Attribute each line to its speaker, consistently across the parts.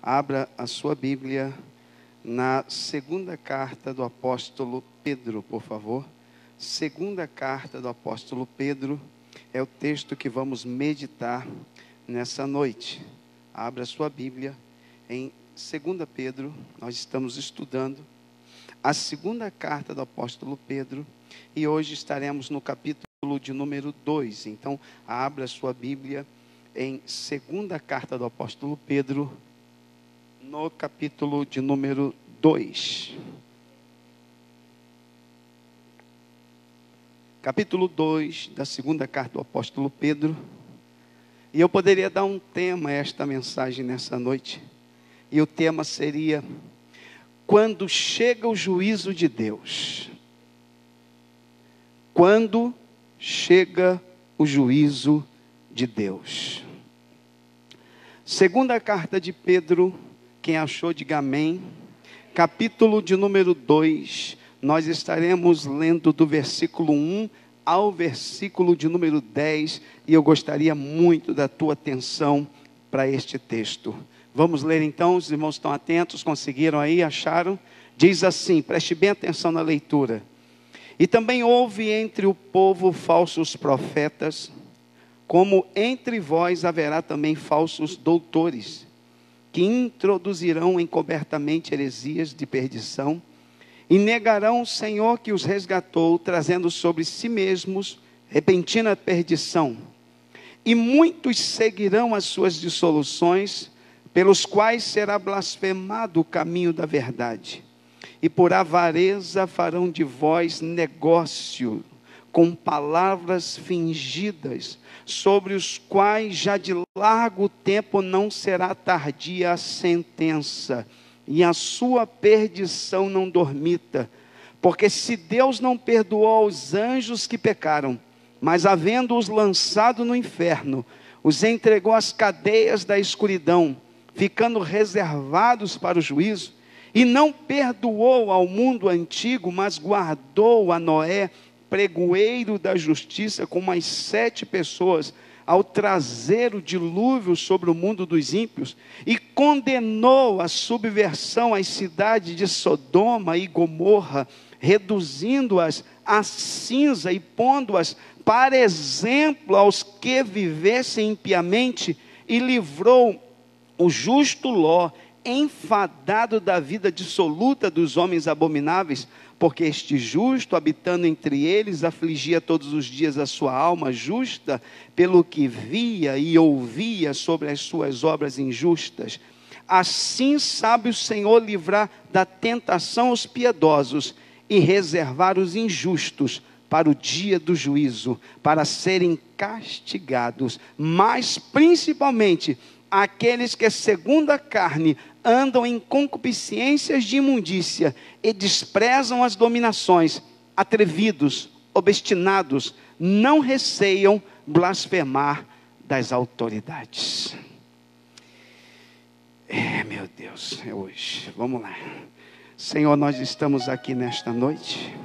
Speaker 1: Abra a sua Bíblia na segunda carta do apóstolo Pedro, por favor. Segunda carta do apóstolo Pedro é o texto que vamos meditar nessa noite. Abra a sua Bíblia em 2 Pedro, nós estamos estudando a segunda carta do apóstolo Pedro e hoje estaremos no capítulo de número 2. Então, abra a sua Bíblia em segunda carta do apóstolo Pedro, no capítulo de número 2. Capítulo 2 da segunda carta do apóstolo Pedro. E eu poderia dar um tema a esta mensagem nessa noite. E o tema seria: quando chega o juízo de Deus. Quando chega o juízo de Deus. Segunda carta de Pedro, quem achou, diga amém. Capítulo de número 2, nós estaremos lendo do versículo 1 ao versículo de número 10, e eu gostaria muito da tua atenção para este texto. Vamos ler então, os irmãos estão atentos, conseguiram aí, acharam? Diz assim, preste bem atenção na leitura. E também houve entre o povo falsos profetas, como entre vós haverá também falsos doutores, que introduzirão encobertamente heresias de perdição, e negarão o Senhor que os resgatou, trazendo sobre si mesmos repentina perdição. E muitos seguirão as suas dissoluções, pelos quais será blasfemado o caminho da verdade. E por avareza farão de vós negócio, com palavras fingidas, sobre os quais já de largo tempo não será tardia a sentença, e a sua perdição não dormita. Porque se Deus não perdoou aos anjos que pecaram, mas havendo-os lançado no inferno, os entregou às cadeias da escuridão, ficando reservados para o juízo, e não perdoou ao mundo antigo, mas guardou a Noé, pregoeiro da justiça, com mais 7 pessoas, ao trazer o dilúvio sobre o mundo dos ímpios, e condenou a subversão às cidades de Sodoma e Gomorra, reduzindo-as a cinza e pondo-as para exemplo aos que vivessem impiamente, e livrou o justo Ló, enfadado da vida dissoluta dos homens abomináveis, porque este justo, habitando entre eles, afligia todos os dias a sua alma justa, pelo que via e ouvia sobre as suas obras injustas. Assim sabe o Senhor livrar da tentação os piedosos e reservar os injustos para o dia do juízo, para serem castigados, mas principalmente aqueles que segundo a carne andam em concupiscências de imundícia e desprezam as dominações, atrevidos, obstinados, não receiam blasfemar das autoridades. Meu Deus, é hoje. Vamos lá. Senhor, nós estamos aqui nesta noite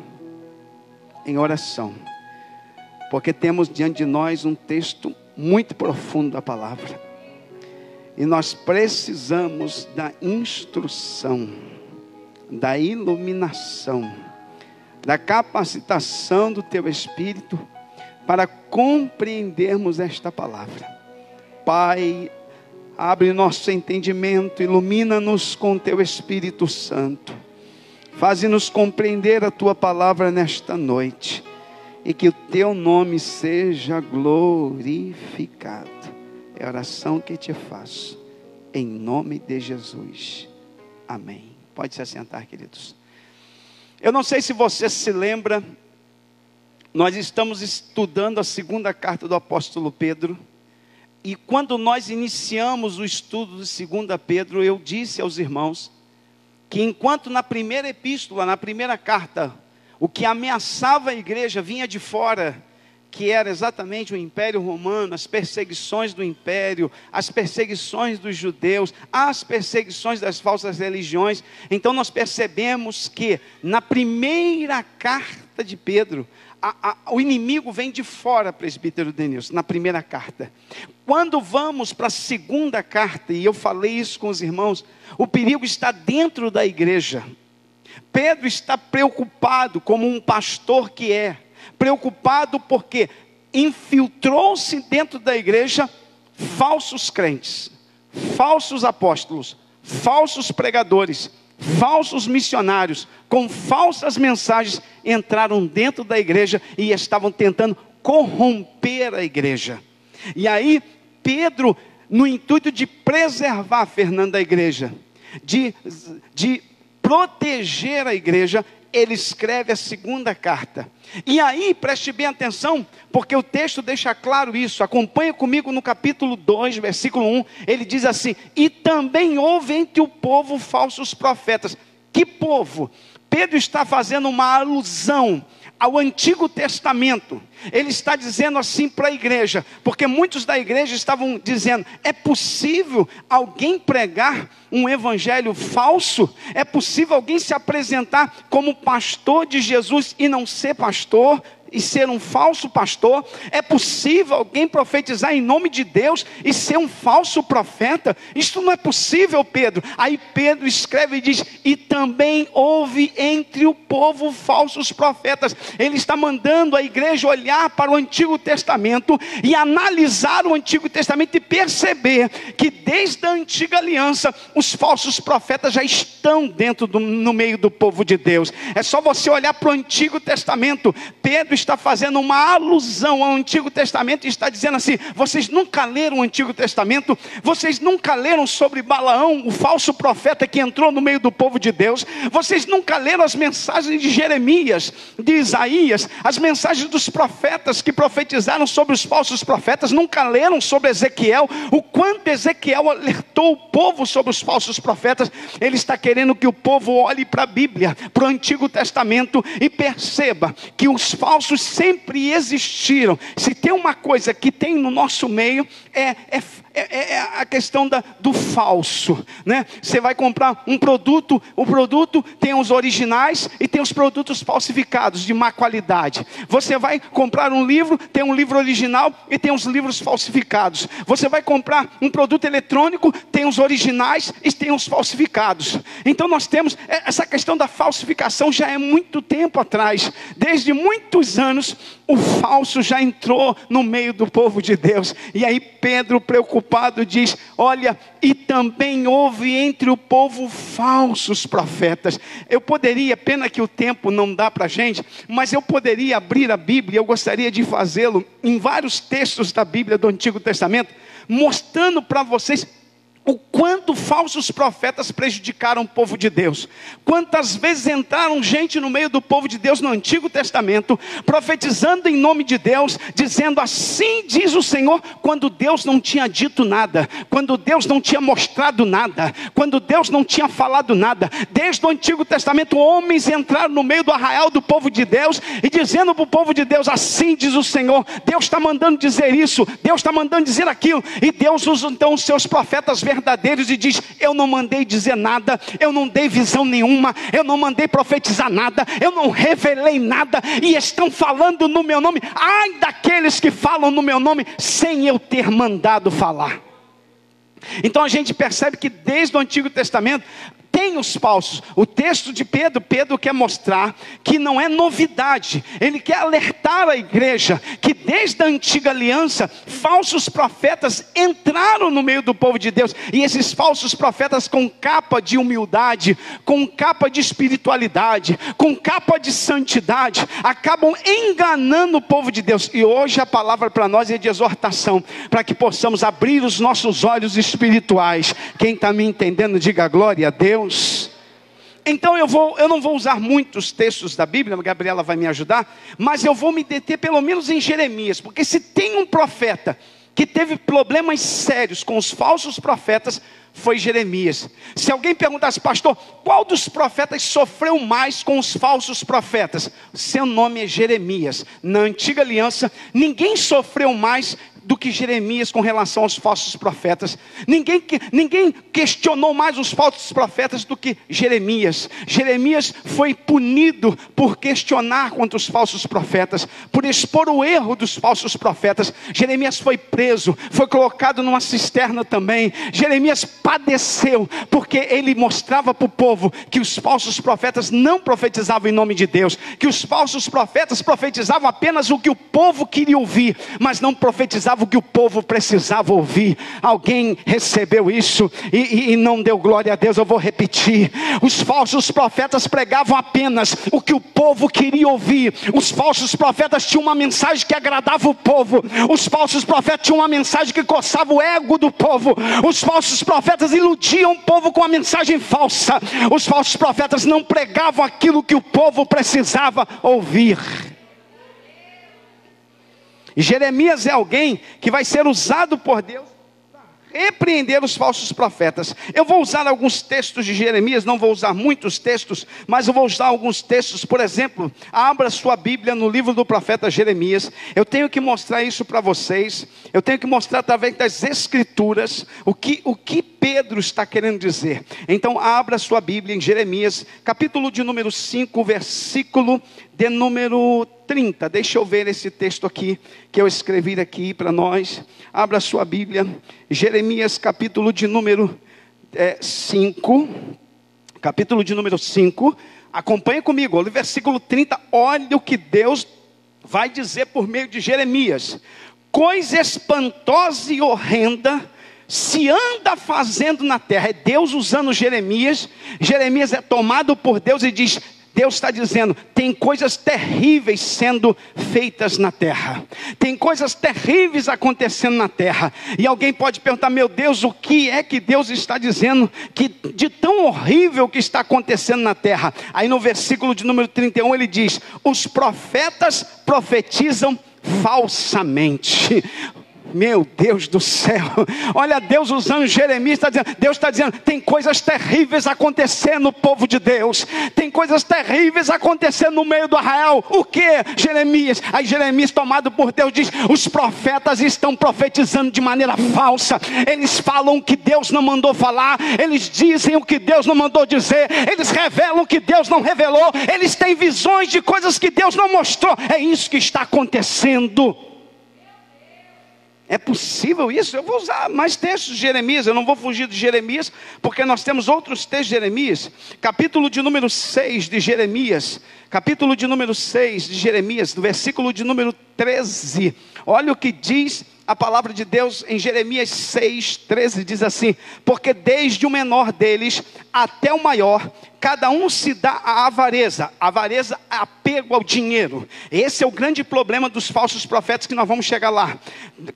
Speaker 1: em oração, porque temos diante de nós um texto muito profundo da palavra. E nós precisamos da instrução, da iluminação, da capacitação do Teu Espírito para compreendermos esta palavra. Pai, abre nosso entendimento, ilumina-nos com Teu Espírito Santo. Faze-nos compreender a Tua palavra nesta noite e que o Teu nome seja glorificado. É a oração que te faço, em nome de Jesus, amém. Pode se assentar, queridos. Eu não sei se você se lembra, nós estamos estudando a segunda carta do apóstolo Pedro, e quando nós iniciamos o estudo de 2 Pedro, eu disse aos irmãos, que enquanto na primeira epístola, na primeira carta, o que ameaçava a igreja vinha de fora, que era exatamente o Império Romano, as perseguições do Império, as perseguições dos judeus, as perseguições das falsas religiões. Então nós percebemos que na primeira carta de Pedro, o inimigo vem de fora, presbítero Denilson, na primeira carta. Quando vamos para a segunda carta, e eu falei isso com os irmãos, o perigo está dentro da igreja. Pedro está preocupado, como um pastor que é, preocupado porque infiltrou-se dentro da igreja falsos crentes, falsos apóstolos, falsos pregadores, falsos missionários, com falsas mensagens, entraram dentro da igreja e estavam tentando corromper a igreja. E aí, Pedro, no intuito de preservar, Fernando, a igreja, de proteger a igreja, ele escreve a segunda carta. E aí, preste bem atenção, porque o texto deixa claro isso. Acompanhe comigo no capítulo 2, versículo 1. Ele diz assim: e também houve entre o povo falsos profetas. Que povo? Pedro está fazendo uma alusão ao Antigo Testamento. Ele está dizendo assim para a igreja, porque muitos da igreja estavam dizendo: é possível alguém pregar um evangelho falso? É possível alguém se apresentar como pastor de Jesus e não ser pastor? E ser um falso pastor? É possível alguém profetizar em nome de Deus e ser um falso profeta? Isso não é possível, Pedro. Aí Pedro escreve e diz: e também houve entre o povo falsos profetas. Ele está mandando a igreja olhar para o Antigo Testamento e analisar o Antigo Testamento e perceber que desde a antiga aliança os falsos profetas já estão no meio do povo de Deus. É só você olhar para o Antigo Testamento. Pedro está fazendo uma alusão ao Antigo Testamento e está dizendo assim: vocês nunca leram o Antigo Testamento? Vocês nunca leram sobre Balaão, o falso profeta que entrou no meio do povo de Deus? Vocês nunca leram as mensagens de Jeremias, de Isaías, as mensagens dos profetas que profetizaram sobre os falsos profetas? Nunca leram sobre Ezequiel, o quanto Ezequiel alertou o povo sobre os falsos profetas? Ele está querendo que o povo olhe para a Bíblia, para o Antigo Testamento, e perceba que os falsos sempre existiram. Se tem uma coisa que tem no nosso meio, é a questão do falso, né? Você vai comprar um produto, o produto tem os originais e tem os produtos falsificados de má qualidade. Você vai comprar um livro, tem um livro original e tem os livros falsificados. Você vai comprar um produto eletrônico, tem os originais e tem os falsificados. Então nós temos essa questão da falsificação já é muito tempo atrás. Desde muitos anos o falso já entrou no meio do povo de Deus. E aí Pedro, preocupado, diz: olha, e também houve entre o povo falsos profetas. Eu poderia, pena que o tempo não dá para a gente, mas eu poderia abrir a Bíblia, eu gostaria de fazê-lo em vários textos da Bíblia do Antigo Testamento, mostrando para vocês o quanto falsos profetas prejudicaram o povo de Deus. Quantas vezes entraram gente no meio do povo de Deus no Antigo Testamento, profetizando em nome de Deus, dizendo: assim diz o Senhor, quando Deus não tinha dito nada, quando Deus não tinha mostrado nada, quando Deus não tinha falado nada. Desde o Antigo Testamento, homens entraram no meio do arraial do povo de Deus e dizendo para o povo de Deus: assim diz o Senhor. Deus está mandando dizer isso, Deus está mandando dizer aquilo. E Deus usa então os seus profetas verdadeiros e diz: eu não mandei dizer nada, eu não dei visão nenhuma, eu não mandei profetizar nada, eu não revelei nada, e estão falando no meu nome. Ai daqueles que falam no meu nome sem eu ter mandado falar. Então a gente percebe que desde o Antigo Testamento tem os falsos. O texto de Pedro quer mostrar que não é novidade. Ele quer alertar a igreja que desde a antiga aliança, falsos profetas entraram no meio do povo de Deus. E esses falsos profetas com capa de humildade, com capa de espiritualidade, com capa de santidade, acabam enganando o povo de Deus. E hoje a palavra para nós é de exortação, para que possamos abrir os nossos olhos espirituais. Quem está me entendendo, diga glória a Deus. Então eu não vou usar muitos textos da Bíblia, a Gabriela vai me ajudar, mas eu vou me deter pelo menos em Jeremias, porque se tem um profeta que teve problemas sérios com os falsos profetas, foi Jeremias. Se alguém perguntasse: pastor, qual dos profetas sofreu mais com os falsos profetas? Seu nome é Jeremias. Na antiga aliança, ninguém sofreu mais do que Jeremias com relação aos falsos profetas. Ninguém questionou mais os falsos profetas do que Jeremias. Jeremias foi punido por questionar contra os falsos profetas, por expor o erro dos falsos profetas. Jeremias foi preso, foi colocado numa cisterna também. Jeremias padeceu, porque ele mostrava para o povo que os falsos profetas não profetizavam em nome de Deus, que os falsos profetas profetizavam apenas o que o povo queria ouvir, mas não profetizavam o que o povo precisava ouvir. Alguém recebeu isso e não deu glória a Deus? Eu vou repetir: os falsos profetas pregavam apenas o que o povo queria ouvir. Os falsos profetas tinham uma mensagem que agradava o povo. Os falsos profetas tinham uma mensagem que coçava o ego do povo. Os falsos profetas iludiam o povo com a mensagem falsa. Os falsos profetas não pregavam aquilo que o povo precisava ouvir. E Jeremias é alguém que vai ser usado por Deus para repreender os falsos profetas. Eu vou usar alguns textos de Jeremias, não vou usar muitos textos, mas eu vou usar alguns textos. Por exemplo, abra sua Bíblia no livro do profeta Jeremias. Eu tenho que mostrar isso para vocês. Eu tenho que mostrar através das Escrituras o que Pedro está querendo dizer. Então abra sua Bíblia em Jeremias, capítulo de número 5, versículo de número 30. Deixa eu ver esse texto aqui, que eu escrevi aqui para nós. Abra sua Bíblia, Jeremias capítulo de número 5, capítulo de número 5, acompanhe comigo, olha o versículo 30, olha o que Deus vai dizer por meio de Jeremias. Coisa espantosa e horrenda se anda fazendo na terra. É Deus usando Jeremias. Jeremias é tomado por Deus e diz: Deus está dizendo, tem coisas terríveis sendo feitas na terra. Tem coisas terríveis acontecendo na terra. E alguém pode perguntar: meu Deus, o que é que Deus está dizendo que de tão horrível que está acontecendo na terra? Aí no versículo de número 31 ele diz: os profetas profetizam falsamente. Meu Deus do céu, olha Deus usando Jeremias, Deus está dizendo, tem coisas terríveis acontecendo no povo de Deus, tem coisas terríveis acontecendo no meio do arraial. O que, Jeremias? Aí Jeremias, tomado por Deus, diz: os profetas estão profetizando de maneira falsa, eles falam o que Deus não mandou falar, eles dizem o que Deus não mandou dizer, eles revelam o que Deus não revelou, eles têm visões de coisas que Deus não mostrou. É isso que está acontecendo. É possível isso? Eu vou usar mais textos de Jeremias, eu não vou fugir de Jeremias, porque nós temos outros textos de Jeremias. Capítulo de número 6 de Jeremias, capítulo de número 6 de Jeremias, do versículo de número 13. Olha o que diz a palavra de Deus em Jeremias 6, 13, diz assim: porque desde o menor deles até o maior, cada um se dá à avareza. Avareza é apego ao dinheiro. Esse é o grande problema dos falsos profetas, que nós vamos chegar lá.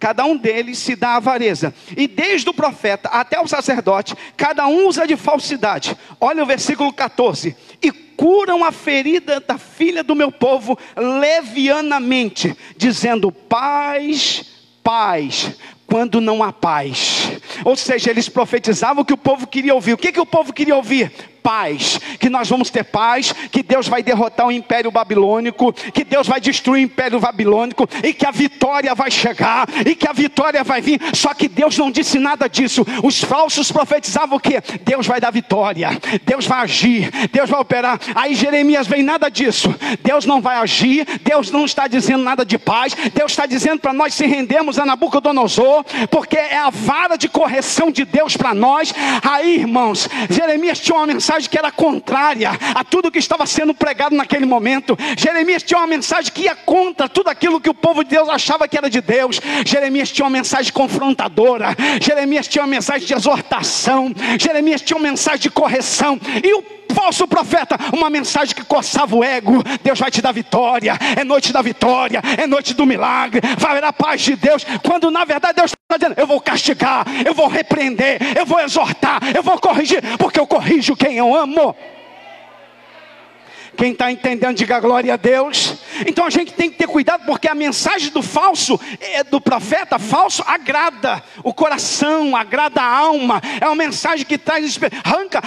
Speaker 1: Cada um deles se dá à avareza. E desde o profeta até o sacerdote, cada um usa de falsidade. Olha o versículo 14. E curam a ferida da filha do meu povo levianamente, dizendo: paz, paz, quando não há paz. Ou seja, eles profetizavam o que o povo queria ouvir. O que o povo queria ouvir? Paz, que nós vamos ter paz, que Deus vai derrotar o império babilônico, que Deus vai destruir o império babilônico, e que a vitória vai chegar, e que a vitória vai vir. Só que Deus não disse nada disso. Os falsos profetizavam o quê? Deus vai dar vitória, Deus vai agir, Deus vai operar. Aí Jeremias vem: nada disso, Deus não vai agir, Deus não está dizendo nada de paz, Deus está dizendo para nós se rendermos a Nabucodonosor, porque é a vara de correção de Deus para nós. Aí, irmãos, Jeremias tinha uma mensagem que era contrária a tudo que estava sendo pregado naquele momento. Jeremias tinha uma mensagem que ia contra tudo aquilo que o povo de Deus achava que era de Deus. Jeremias tinha uma mensagem confrontadora, Jeremias tinha uma mensagem de exortação, Jeremias tinha uma mensagem de correção. E o falso profeta, uma mensagem que coçava o ego: Deus vai te dar vitória, é noite da vitória, é noite do milagre, vai haver a paz de Deus. Quando na verdade Deus está dizendo: eu vou castigar, eu vou repreender, eu vou exortar, eu vou corrigir, porque eu corrijo quem eu amo. Quem está entendendo, diga glória a Deus. Então a gente tem que ter cuidado, porque a mensagem do falso, do profeta falso, agrada o coração, agrada a alma. É uma mensagem que traz,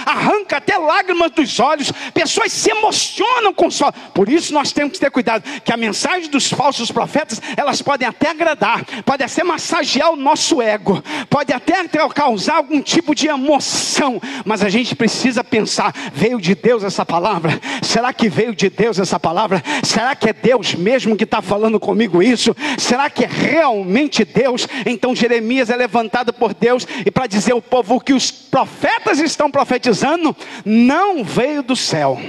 Speaker 1: arranca até lágrimas dos olhos. Pessoas se emocionam com o Por isso nós temos que ter cuidado, que a mensagem dos falsos profetas, elas podem até agradar, pode até massagear o nosso ego, pode até causar algum tipo de emoção, mas a gente precisa pensar: veio de Deus essa palavra? Será que veio de Deus essa palavra? Será que é Deus mesmo que está falando comigo isso? Será que é realmente Deus? Então Jeremias é levantado por Deus e para dizer ao povo que os profetas estão profetizando não veio do céu.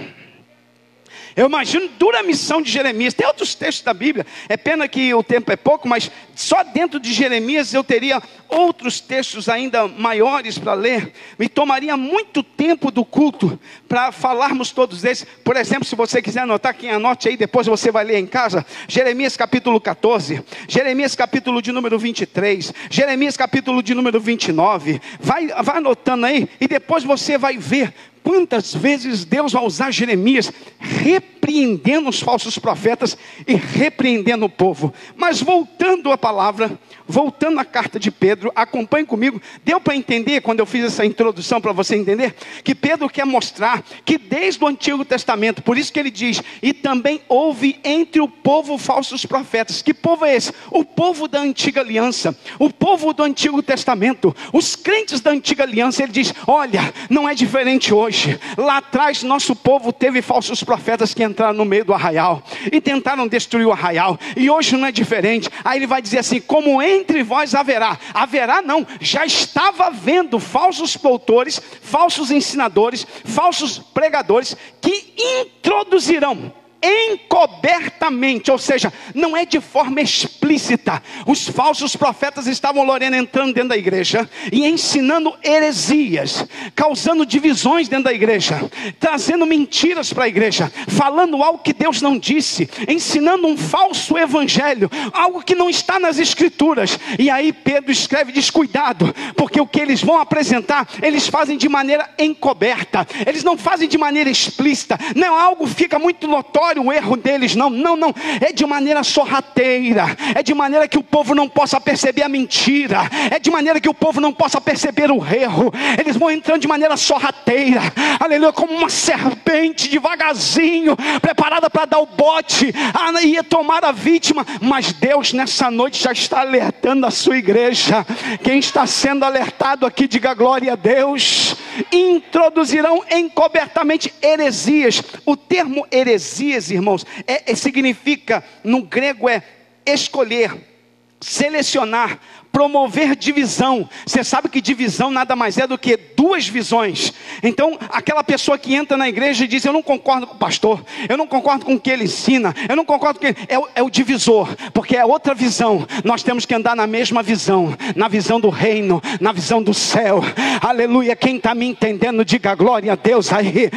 Speaker 1: Eu imagino dura missão de Jeremias. Tem outros textos da Bíblia, é pena que o tempo é pouco, mas só dentro de Jeremias eu teria outros textos ainda maiores para ler. Me tomaria muito tempo do culto para falarmos todos esses. Por exemplo, se você quiser anotar, quem anote aí, depois você vai ler em casa. Jeremias capítulo 14, Jeremias capítulo de número 23, Jeremias capítulo de número 29. Vai anotando aí e depois você vai ver quantas vezes Deus vai usar Jeremias repreendendo os falsos profetas e repreendendo o povo. Mas voltando à palavra, voltando à carta de Pedro, acompanhe comigo. Deu para entender quando eu fiz essa introdução, para você entender que Pedro quer mostrar que desde o Antigo Testamento, por isso que ele diz: e também houve entre o povo falsos profetas. Que povo é esse? O povo da antiga aliança, o povo do Antigo Testamento, os crentes da antiga aliança. Ele diz: olha, não é diferente hoje. Lá atrás nosso povo teve falsos profetas que entraram no meio do arraial e tentaram destruir o arraial, e hoje não é diferente. Aí ele vai dizer assim: como entre vós haverá não, já estava havendo falsos doutores, falsos ensinadores, falsos pregadores, que introduzirão encobertamente, ou seja, não é de forma explícita. Os falsos profetas estavam, Lorena, entrando dentro da igreja e ensinando heresias, causando divisões dentro da igreja, trazendo mentiras para a igreja, falando algo que Deus não disse, ensinando um falso evangelho, algo que não está nas escrituras. E aí Pedro escreve: descuidado, porque o que eles vão apresentar, eles fazem de maneira encoberta, eles não fazem de maneira explícita, não é algo que fica muito notório o erro deles, não, é de maneira sorrateira, é de maneira que o povo não possa perceber a mentira, é de maneira que o povo não possa perceber o erro. Eles vão entrando de maneira sorrateira, aleluia, como uma serpente devagarzinho, preparada para dar o bote, ia tomar a vítima. Mas Deus nessa noite já está alertando a sua igreja. Quem está sendo alertado aqui, diga glória a Deus. Introduzirão encobertamente heresias. O termo heresias, irmãos, significa, no grego, é escolher, selecionar, promover divisão. Você sabe que divisão nada mais é do que duas visões. Então aquela pessoa que entra na igreja e diz: eu não concordo com o pastor, eu não concordo com o que ele ensina, eu não concordo com ele, é o divisor, porque é outra visão. Nós temos que andar na mesma visão, na visão do reino, na visão do céu, aleluia. Quem está me entendendo, diga glória a Deus aí,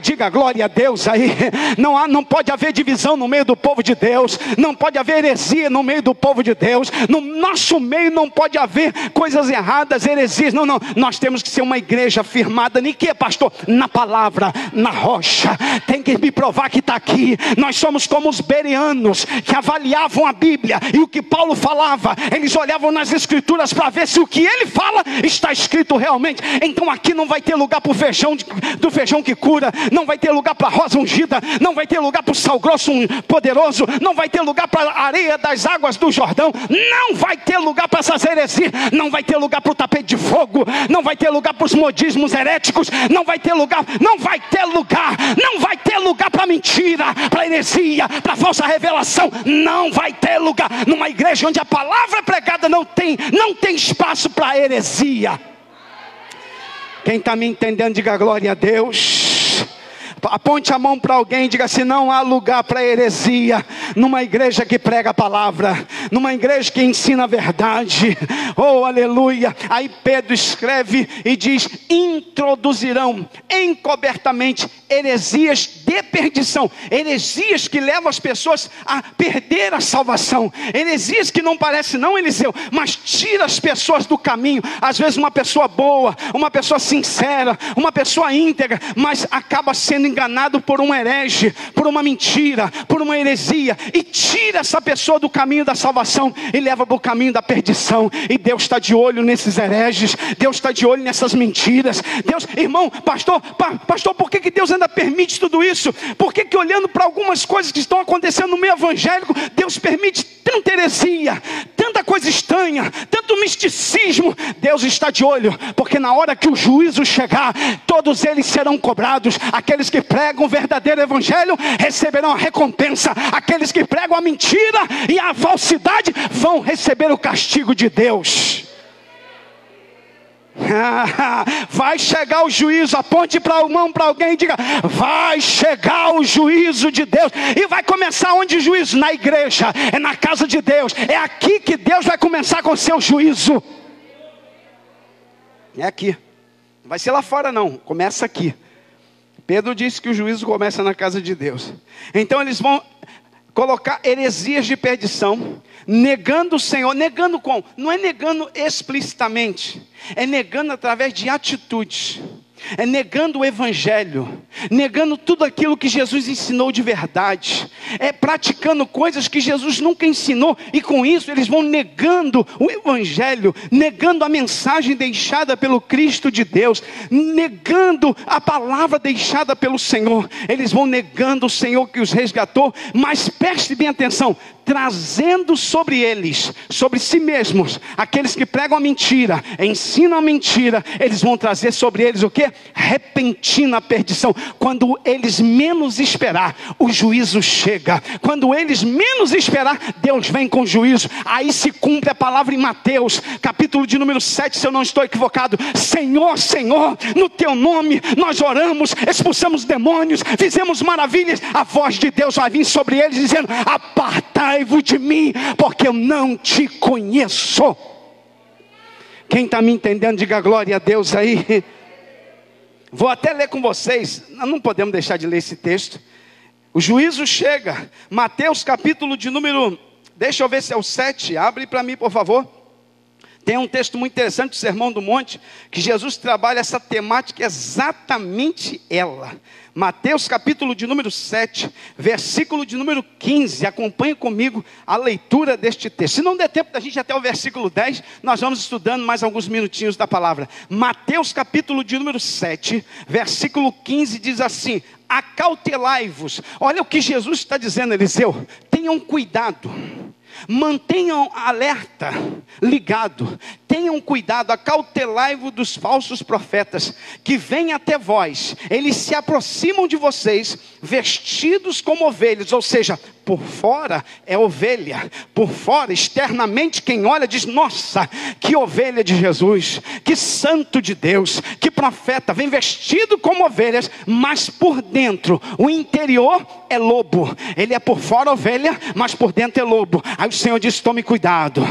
Speaker 1: diga glória a Deus aí. Não pode haver divisão no meio do povo de Deus, não pode haver heresia no meio do povo de Deus, no nosso meio não pode haver coisas erradas, heresias, não, nós temos que ser uma igreja firmada, em que, pastor? Na palavra, na rocha. Tem que me provar que está aqui. Nós somos como os bereanos, que avaliavam a Bíblia, e o que Paulo falava, eles olhavam nas escrituras para ver se o que ele fala está escrito realmente. Então aqui não vai ter lugar para o feijão, do feijão que cura, não vai ter lugar para a rosa ungida, não vai ter lugar para o sal grosso poderoso, não vai ter lugar para a areia das águas do Jordão, não vai ter lugar para essas heresias, não vai ter lugar para o tapete de fogo, não vai ter lugar para os modismos heréticos, não vai ter lugar para mentira, para heresia, para falsa revelação. Não vai ter lugar numa igreja onde a palavra é pregada. Não tem espaço para heresia. Quem está me entendendo, diga glória a Deus. Aponte a mão para alguém e diga assim: não há lugar para heresia numa igreja que prega a palavra. numa igreja que ensina a verdade. Oh, aleluia. Aí Pedro escreve e diz: introduzirão encobertamente heresias de perdição, heresias que levam as pessoas a perder a salvação, heresias que não parece, não, Eliseu, mas tira as pessoas do caminho. Às vezes uma pessoa boa, uma pessoa sincera, uma pessoa íntegra, mas acaba sendo enganado por um herege, por uma mentira, por uma heresia, e tira essa pessoa do caminho da salvação e leva para o caminho da perdição. E Deus está de olho nesses hereges, Deus está de olho nessas mentiras. Deus, irmão, pastor, por que Deus ainda permite tudo isso? Por que olhando para algumas coisas que estão acontecendo no meio evangélico, Deus permite tanta heresia, tanta coisa estranha, tanto misticismo? Deus está de olho, porque na hora que o juízo chegar, todos eles serão cobrados. Aqueles que pregam o verdadeiro evangelho receberão a recompensa, aqueles que pregam a mentira e a falsidade vão receber o castigo de Deus. Vai chegar o juízo. Aponte para a mão para alguém e diga: vai chegar o juízo de Deus. E vai começar onde o juízo? Na igreja, é na casa de Deus. É aqui que Deus vai começar com o seu juízo. É aqui, não vai ser lá fora não, começa aqui. Pedro disse que o juízo começa na casa de Deus. Então eles vão colocar heresias de perdição, negando o Senhor. Negando como? Não é negando explicitamente, é negando através de atitudes, é negando o evangelho, negando tudo aquilo que Jesus ensinou de verdade, é praticando coisas que Jesus nunca ensinou, e com isso eles vão negando o evangelho, negando a mensagem deixada pelo Cristo de Deus, negando a palavra deixada pelo Senhor. Eles vão negando o Senhor que os resgatou, mas preste bem atenção, trazendo sobre eles, sobre si mesmos, aqueles que pregam a mentira, ensinam a mentira, eles vão trazer sobre eles o quê? Repentina perdição. Quando eles menos esperar, o juízo chega. Quando eles menos esperar, Deus vem com juízo. Aí se cumpre a palavra em Mateus, capítulo de número 7, se eu não estou equivocado: Senhor, Senhor, no teu nome nós oramos, expulsamos demônios, fizemos maravilhas. A voz de Deus vai vir sobre eles dizendo: apartai-vos de mim, porque eu não te conheço. Quem está me entendendo, diga glória a Deus aí. Vou até ler com vocês, não podemos deixar de ler esse texto. O juízo chega, Mateus capítulo de número, deixa eu ver se é o 7, abre para mim por favor. Tem um texto muito interessante do Sermão do Monte, que Jesus trabalha essa temática, exatamente ela. Mateus capítulo de número 7, versículo de número 15, acompanhe comigo a leitura deste texto. Se não der tempo da gente ir até o versículo 10, nós vamos estudando mais alguns minutinhos da palavra. Mateus capítulo de número 7, versículo 15 diz assim: acautelai-vos. Olha o que Jesus está dizendo, Eliseu: tenham cuidado. Mantenham alerta, ligado, tenham cuidado, acautelai-vos dos falsos profetas, que vêm até vós, eles se aproximam de vocês, vestidos como ovelhas, ou seja, por fora é ovelha, por fora, externamente, quem olha diz: nossa, que ovelha de Jesus, que santo de Deus, que profeta, vem vestido como ovelhas, mas por dentro, o interior é lobo. Ele é por fora ovelha, mas por dentro é lobo. Aí o Senhor diz: tome cuidado,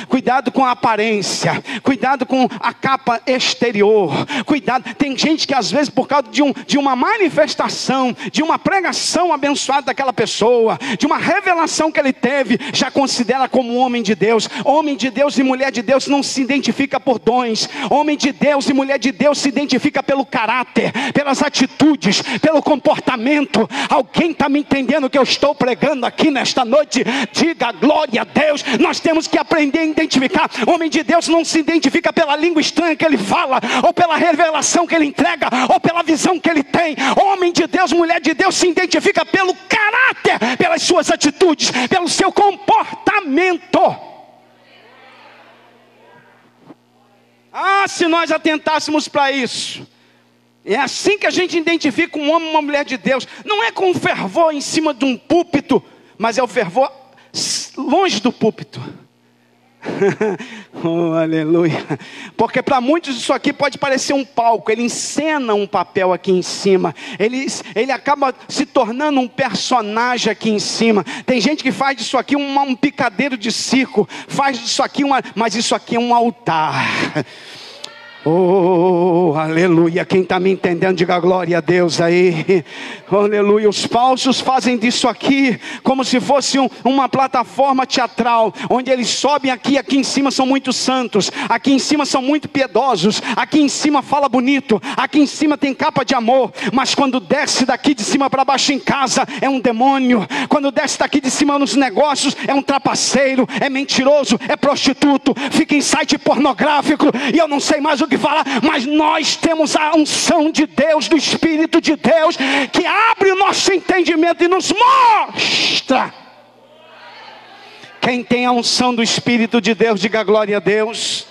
Speaker 1: cuidado com a aparência, cuidado com a capa exterior, cuidado. Tem gente que às vezes, por causa de uma manifestação, de uma pregação abençoada daquela pessoa, de uma revelação que ele teve, já considera como homem de Deus. Homem de Deus e mulher de Deus não se identifica por dons. Homem de Deus e mulher de Deus se identifica pelo caráter, pelas atitudes, pelo comportamento. Alguém está me entendendo o que eu estou pregando aqui nesta noite? Diga glória a Deus. Nós temos que aprender a identificar. Homem de Deus não se identifica pela língua estranha que ele fala, ou pela revelação que ele entrega, ou pela visão que ele tem. Homem de Deus, mulher de Deus se identifica pelo caráter, pelas suas atitudes, pelo seu comportamento. Ah, se nós atentássemos para isso. É assim que a gente identifica um homem e uma mulher de Deus. Não é com fervor em cima de um púlpito, mas é o fervor longe do púlpito. Oh, aleluia. Porque para muitos isso aqui pode parecer um palco. Ele encena um papel aqui em cima. Ele acaba se tornando um personagem aqui em cima. Tem gente que faz disso aqui um picadeiro de circo. Faz disso aqui mas isso aqui é um altar. Oh, aleluia. Quem está me entendendo, diga glória a Deus aí. Oh, aleluia. Os falsos fazem disso aqui como se fosse uma plataforma teatral, onde eles sobem aqui em cima são muito santos, aqui em cima são muito piedosos, aqui em cima fala bonito, aqui em cima tem capa de amor, mas quando desce daqui de cima para baixo em casa é um demônio. Quando desce daqui de cima nos negócios é um trapaceiro, é mentiroso, é prostituto, fica em site pornográfico e eu não sei mais o que falar, mas nós temos a unção de Deus, do Espírito de Deus, que abre o nosso entendimento e nos mostra. Quem tem a unção do Espírito de Deus, diga glória a Deus.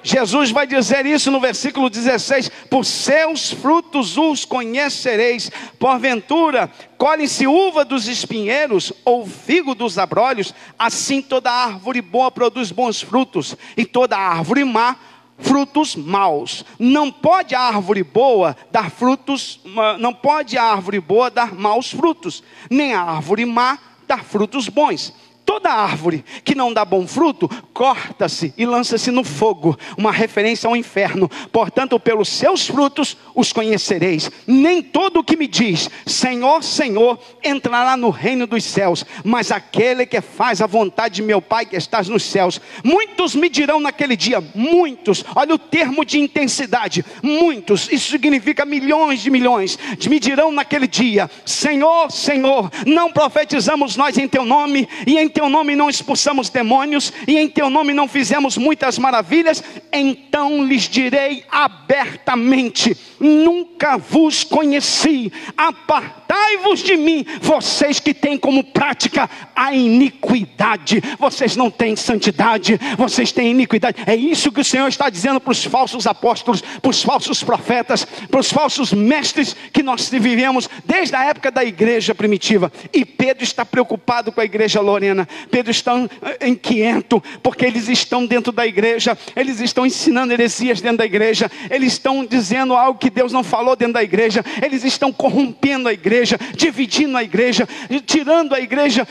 Speaker 1: Jesus vai dizer isso no versículo 16: por seus frutos os conhecereis. Porventura colhem-se uva dos espinheiros ou figo dos abrolhos? Assim toda árvore boa produz bons frutos, e toda árvore má frutos maus. Não pode a árvore boa dar frutos, não pode a árvore boa dar maus frutos, nem a árvore má dar frutos bons. Toda árvore que não dá bom fruto, corta-se e lança-se no fogo. Uma referência ao inferno. Portanto, pelos seus frutos os conhecereis. Nem todo o que me diz, Senhor, Senhor, entrará no reino dos céus, mas aquele que faz a vontade de meu Pai que estás nos céus. Muitos me dirão naquele dia, muitos, olha o termo de intensidade, muitos, isso significa milhões de milhões, me dirão naquele dia, Senhor, Senhor, não profetizamos nós em teu nome, e em teu nome não expulsamos demônios, e em teu nome não fizemos muitas maravilhas? Então lhes direi abertamente, nunca vos conheci, apartai-vos de mim, vocês que têm como prática a iniquidade. Vocês não têm santidade, vocês têm iniquidade. É isso que o Senhor está dizendo para os falsos apóstolos, para os falsos profetas, para os falsos mestres que nós vivemos desde a época da igreja primitiva. E Pedro está preocupado com a igreja Lorena. Pedro está inquieto, porque eles estão dentro da igreja, eles estão ensinando heresias dentro da igreja, eles estão dizendo algo que Deus não falou dentro da igreja, eles estão corrompendo a igreja, dividindo a igreja, tirando a igreja,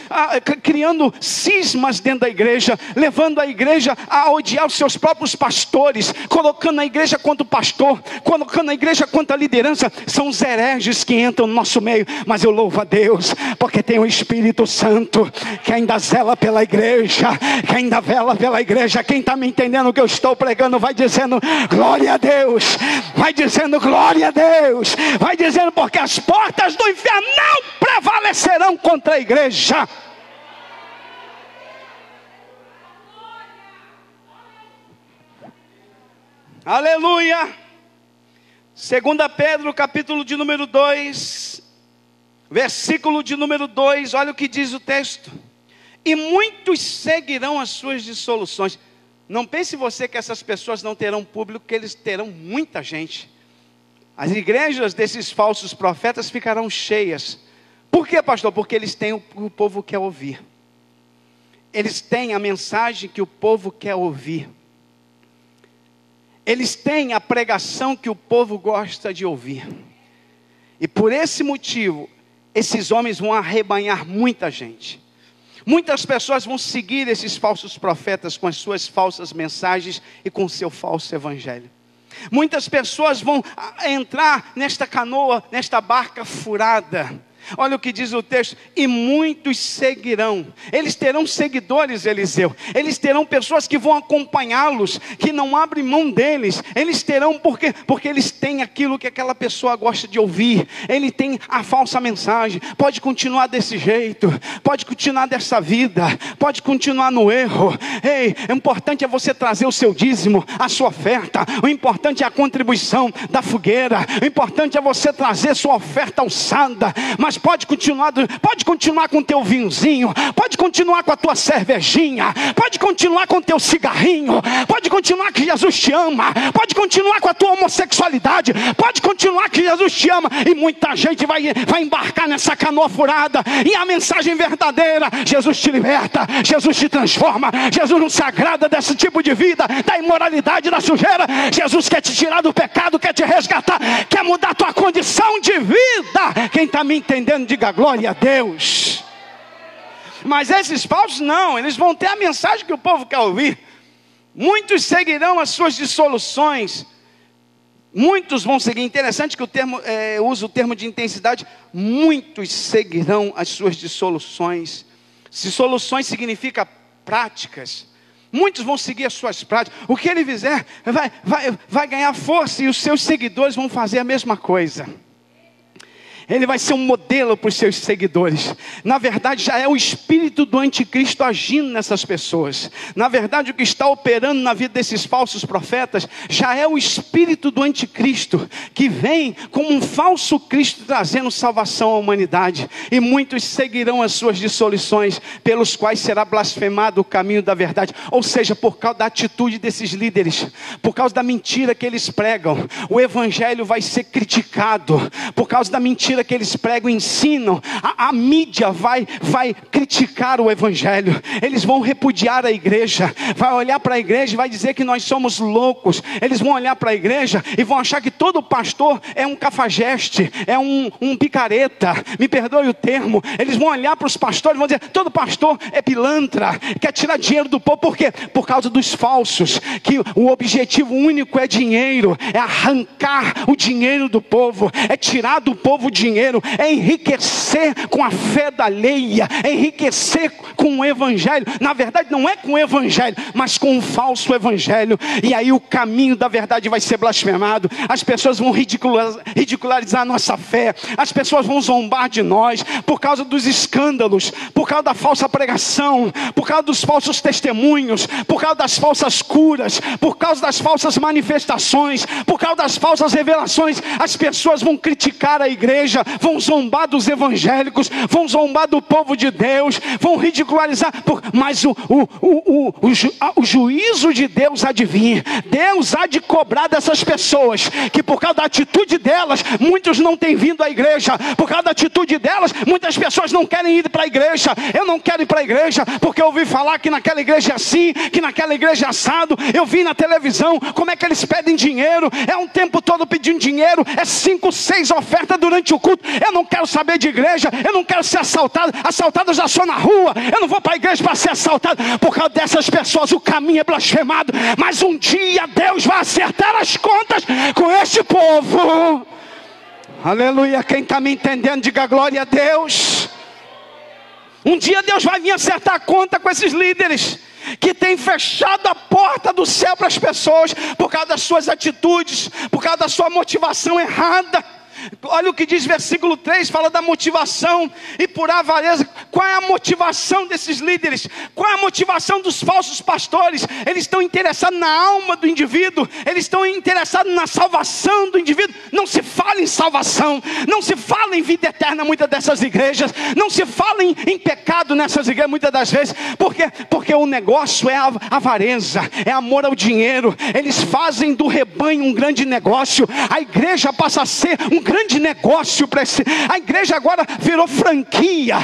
Speaker 1: criando cismas dentro da igreja, levando a igreja a odiar os seus próprios pastores, colocando a igreja contra o pastor, colocando a igreja contra a liderança. São os hereges que entram no nosso meio, mas eu louvo a Deus, porque tem o Espírito Santo, que ainda zela pela igreja, que ainda vela pela igreja. Quem está me entendendo o que eu estou pregando, vai dizendo glória a Deus, vai dizendo glória a Deus, vai dizendo, porque as portas do inferno não prevalecerão contra a igreja. Aleluia. 2 Pedro capítulo de número 2, versículo de número 2, olha o que diz o texto: e muitos seguirão as suas dissoluções. Não pense você que essas pessoas não terão público, que eles terão muita gente. As igrejas desses falsos profetas ficarão cheias. Por quê, pastor? Porque eles têm o que o povo quer ouvir. Eles têm a mensagem que o povo quer ouvir. Eles têm a pregação que o povo gosta de ouvir. E por esse motivo, esses homens vão arrebanhar muita gente. Muitas pessoas vão seguir esses falsos profetas com as suas falsas mensagens e com o seu falso evangelho. Muitas pessoas vão entrar nesta canoa, nesta barca furada. Olha o que diz o texto: e muitos seguirão. Eles terão seguidores, Eliseu. Eles terão pessoas que vão acompanhá-los, que não abrem mão deles. Eles terão, porque eles têm aquilo que aquela pessoa gosta de ouvir. Ele tem a falsa mensagem. Pode continuar desse jeito, pode continuar dessa vida, pode continuar no erro. Ei, o importante é você trazer o seu dízimo, a sua oferta. O importante é a contribuição da fogueira. O importante é você trazer sua oferta alçada. Mas mas pode continuar com o teu vinhozinho, pode continuar com a tua cervejinha, pode continuar com o teu cigarrinho, pode continuar que Jesus te ama, pode continuar com a tua homossexualidade, pode continuar que Jesus te ama. E muita gente vai embarcar nessa canoa furada, e a mensagem verdadeira: Jesus te liberta, Jesus te transforma, Jesus não se agrada desse tipo de vida, da imoralidade, da sujeira. Jesus quer te tirar do pecado, quer te resgatar, quer mudar a tua condição de vida. Quem está me entendendo, diga glória a Deus. Mas esses falsos não, eles vão ter a mensagem que o povo quer ouvir. Muitos seguirão as suas dissoluções. Muitos vão seguir. Interessante que o termo, usa o termo de intensidade. Muitos seguirão as suas dissoluções. Dissoluções significa práticas. Muitos vão seguir as suas práticas. O que ele fizer vai ganhar força, e os seus seguidores vão fazer a mesma coisa. Ele vai ser um modelo para os seus seguidores. Na verdade, já é o espírito do anticristo agindo nessas pessoas. Na verdade, o que está operando na vida desses falsos profetas já é o espírito do anticristo, que vem como um falso Cristo trazendo salvação à humanidade. E muitos seguirão as suas dissoluções, pelos quais será blasfemado o caminho da verdade. Ou seja, por causa da atitude desses líderes, por causa da mentira que eles pregam, o evangelho vai ser criticado. Por causa da mentira que eles pregam e ensinam, a mídia vai criticar o evangelho. Eles vão repudiar a igreja, vai olhar para a igreja e vai dizer que nós somos loucos. Eles vão olhar para a igreja e vão achar que todo pastor é um cafajeste, é um picareta, me perdoe o termo. Eles vão olhar para os pastores e vão dizer: todo pastor é pilantra, quer tirar dinheiro do povo. Por quê? Por causa dos falsos, que o objetivo único é dinheiro, é arrancar o dinheiro do povo, é tirar do povo o dinheiro, é enriquecer com a fé da alheia, é enriquecer com o evangelho. Na verdade não é com o evangelho, mas com um falso evangelho. E aí o caminho da verdade vai ser blasfemado. As pessoas vão ridicularizar a nossa fé, as pessoas vão zombar de nós, por causa dos escândalos, por causa da falsa pregação, por causa dos falsos testemunhos, por causa das falsas curas, por causa das falsas manifestações, por causa das falsas revelações. As pessoas vão criticar a igreja, vão zombar dos evangélicos, vão zombar do povo de Deus, vão ridicularizar, mas o juízo de Deus há de vir. Deus há de cobrar dessas pessoas, que por causa da atitude delas, muitos não têm vindo à igreja. Por causa da atitude delas, muitas pessoas não querem ir para a igreja. Eu não quero ir para a igreja, porque eu ouvi falar que naquela igreja é assim, que naquela igreja é assado. Eu vi na televisão como é que eles pedem dinheiro, é um tempo todo pedindo dinheiro, é 5, 6 ofertas durante o culto. Eu não quero saber de igreja, eu não quero ser assaltado eu já sou na rua, eu não vou para a igreja para ser assaltado. Por causa dessas pessoas o caminho é blasfemado, mas um dia Deus vai acertar as contas com este povo. Aleluia. Quem está me entendendo, diga glória a Deus. Um dia Deus vai vir acertar a conta com esses líderes que têm fechado a porta do céu para as pessoas, por causa das suas atitudes, por causa da sua motivação errada. Olha o que diz versículo 3, fala da motivação e por avareza. Qual é a motivação desses líderes? Qual é a motivação dos falsos pastores? Eles estão interessados na alma do indivíduo, eles estão interessados na salvação do indivíduo. Não se fala em salvação, não se fala em vida eterna muitas dessas igrejas, não se fala em pecado nessas igrejas muitas das vezes. Por quê? Porque o negócio é avareza, é amor ao dinheiro. Eles fazem do rebanho um grande negócio. A igreja passa a ser um grande negócio para esse. A igreja agora virou franquia.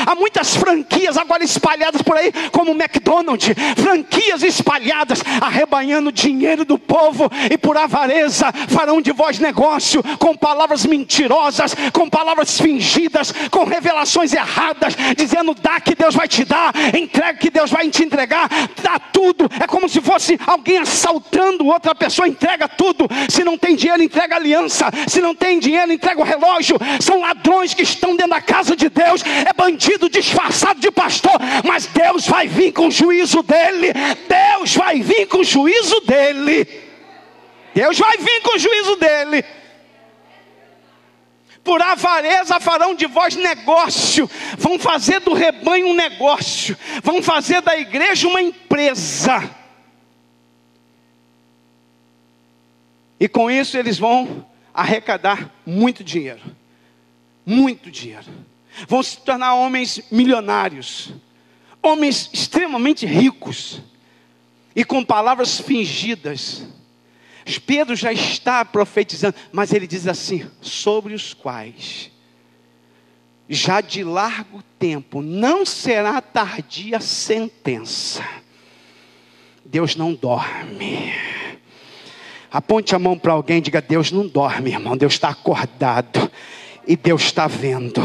Speaker 1: Há muitas franquias agora espalhadas por aí, como o McDonald's. Franquias espalhadas, arrebanhando dinheiro do povo, e por avareza farão de vós negócio, com palavras mentirosas, com palavras fingidas, com revelações erradas, dizendo: dá que Deus vai te dar, entrega que Deus vai te entregar, dá tudo. É como se fosse alguém assaltando outra pessoa. Entrega tudo. Se não tem dinheiro, entrega aliança. Se não tem dinheiro, entrega o relógio. São ladrões que estão dentro da casa de Deus. É bandido disfarçado de pastor. Mas Deus vai vir com o juízo dele. Deus vai vir com o juízo dele. Deus vai vir com o juízo dele. Por avareza farão de vós negócio. Vão fazer do rebanho um negócio. Vão fazer da igreja uma empresa. E com isso eles vão arrecadar muito dinheiro. muito dinheiro. Vão se tornar homens milionários, homens extremamente ricos e com palavras fingidas. Pedro já está profetizando, mas ele diz assim: sobre os quais já de largo tempo não será tardia sentença. Deus não dorme. Aponte a mão para alguém e diga: Deus não dorme, irmão. Deus está acordado e Deus está vendo.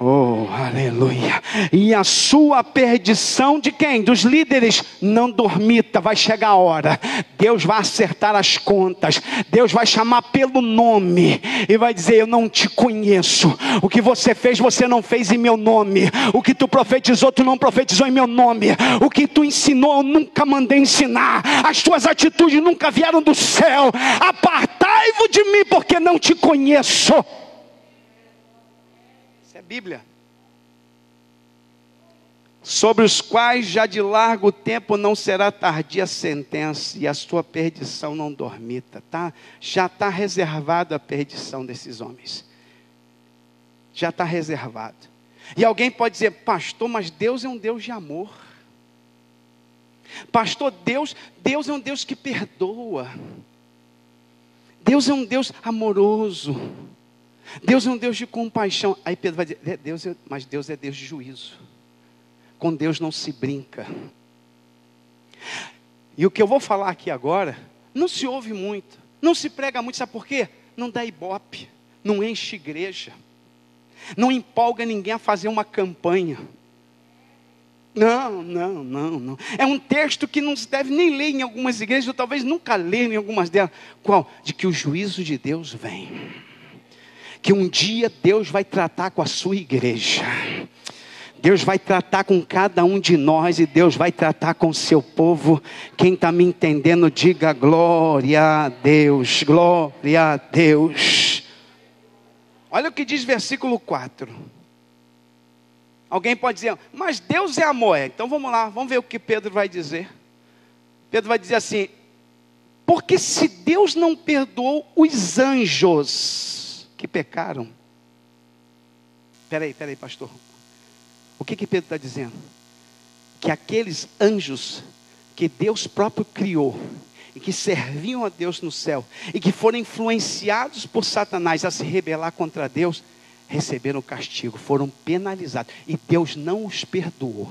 Speaker 1: Oh, aleluia. E a sua perdição de quem? Dos líderes. Não dormita, vai chegar a hora. Deus vai acertar as contas. Deus vai chamar pelo nome e vai dizer: eu não te conheço. O que você fez, você não fez em meu nome. O que tu profetizou, tu não profetizou em meu nome. O que tu ensinou, eu nunca mandei ensinar. As tuas atitudes nunca vieram do céu. Apartai-vos de mim, porque não te conheço. Bíblia. Sobre os quais já de largo tempo não será tardia a sentença, e a sua perdição não dormita, tá? Já está reservado a perdição desses homens. Já está reservado. E alguém pode dizer: pastor, mas Deus é um Deus de amor. Pastor, Deus é um Deus que perdoa. Deus é um Deus amoroso. Deus é um Deus de compaixão. Aí Pedro vai dizer: mas Deus é Deus de juízo. Com Deus não se brinca. E o que eu vou falar aqui agora, não se ouve muito, não se prega muito, sabe por quê? Não dá ibope, não enche igreja, não empolga ninguém a fazer uma campanha. Não. É um texto que não se deve nem ler em algumas igrejas, ou talvez nunca ler em algumas delas. Qual? De que o juízo de Deus vem. Que um dia Deus vai tratar com a sua igreja. Deus vai tratar com cada um de nós. E Deus vai tratar com o seu povo. Quem está me entendendo, diga glória a Deus. Glória a Deus. Olha o que diz versículo 4. Alguém pode dizer: mas Deus é amor. Então vamos lá, vamos ver o que Pedro vai dizer. Pedro vai dizer assim: porque se Deus não perdoou os anjos que pecaram. Peraí, pastor. O que Pedro está dizendo? Que aqueles anjos que Deus próprio criou, e que serviam a Deus no céu, e que foram influenciados por Satanás a se rebelar contra Deus, receberam castigo, foram penalizados, e Deus não os perdoou.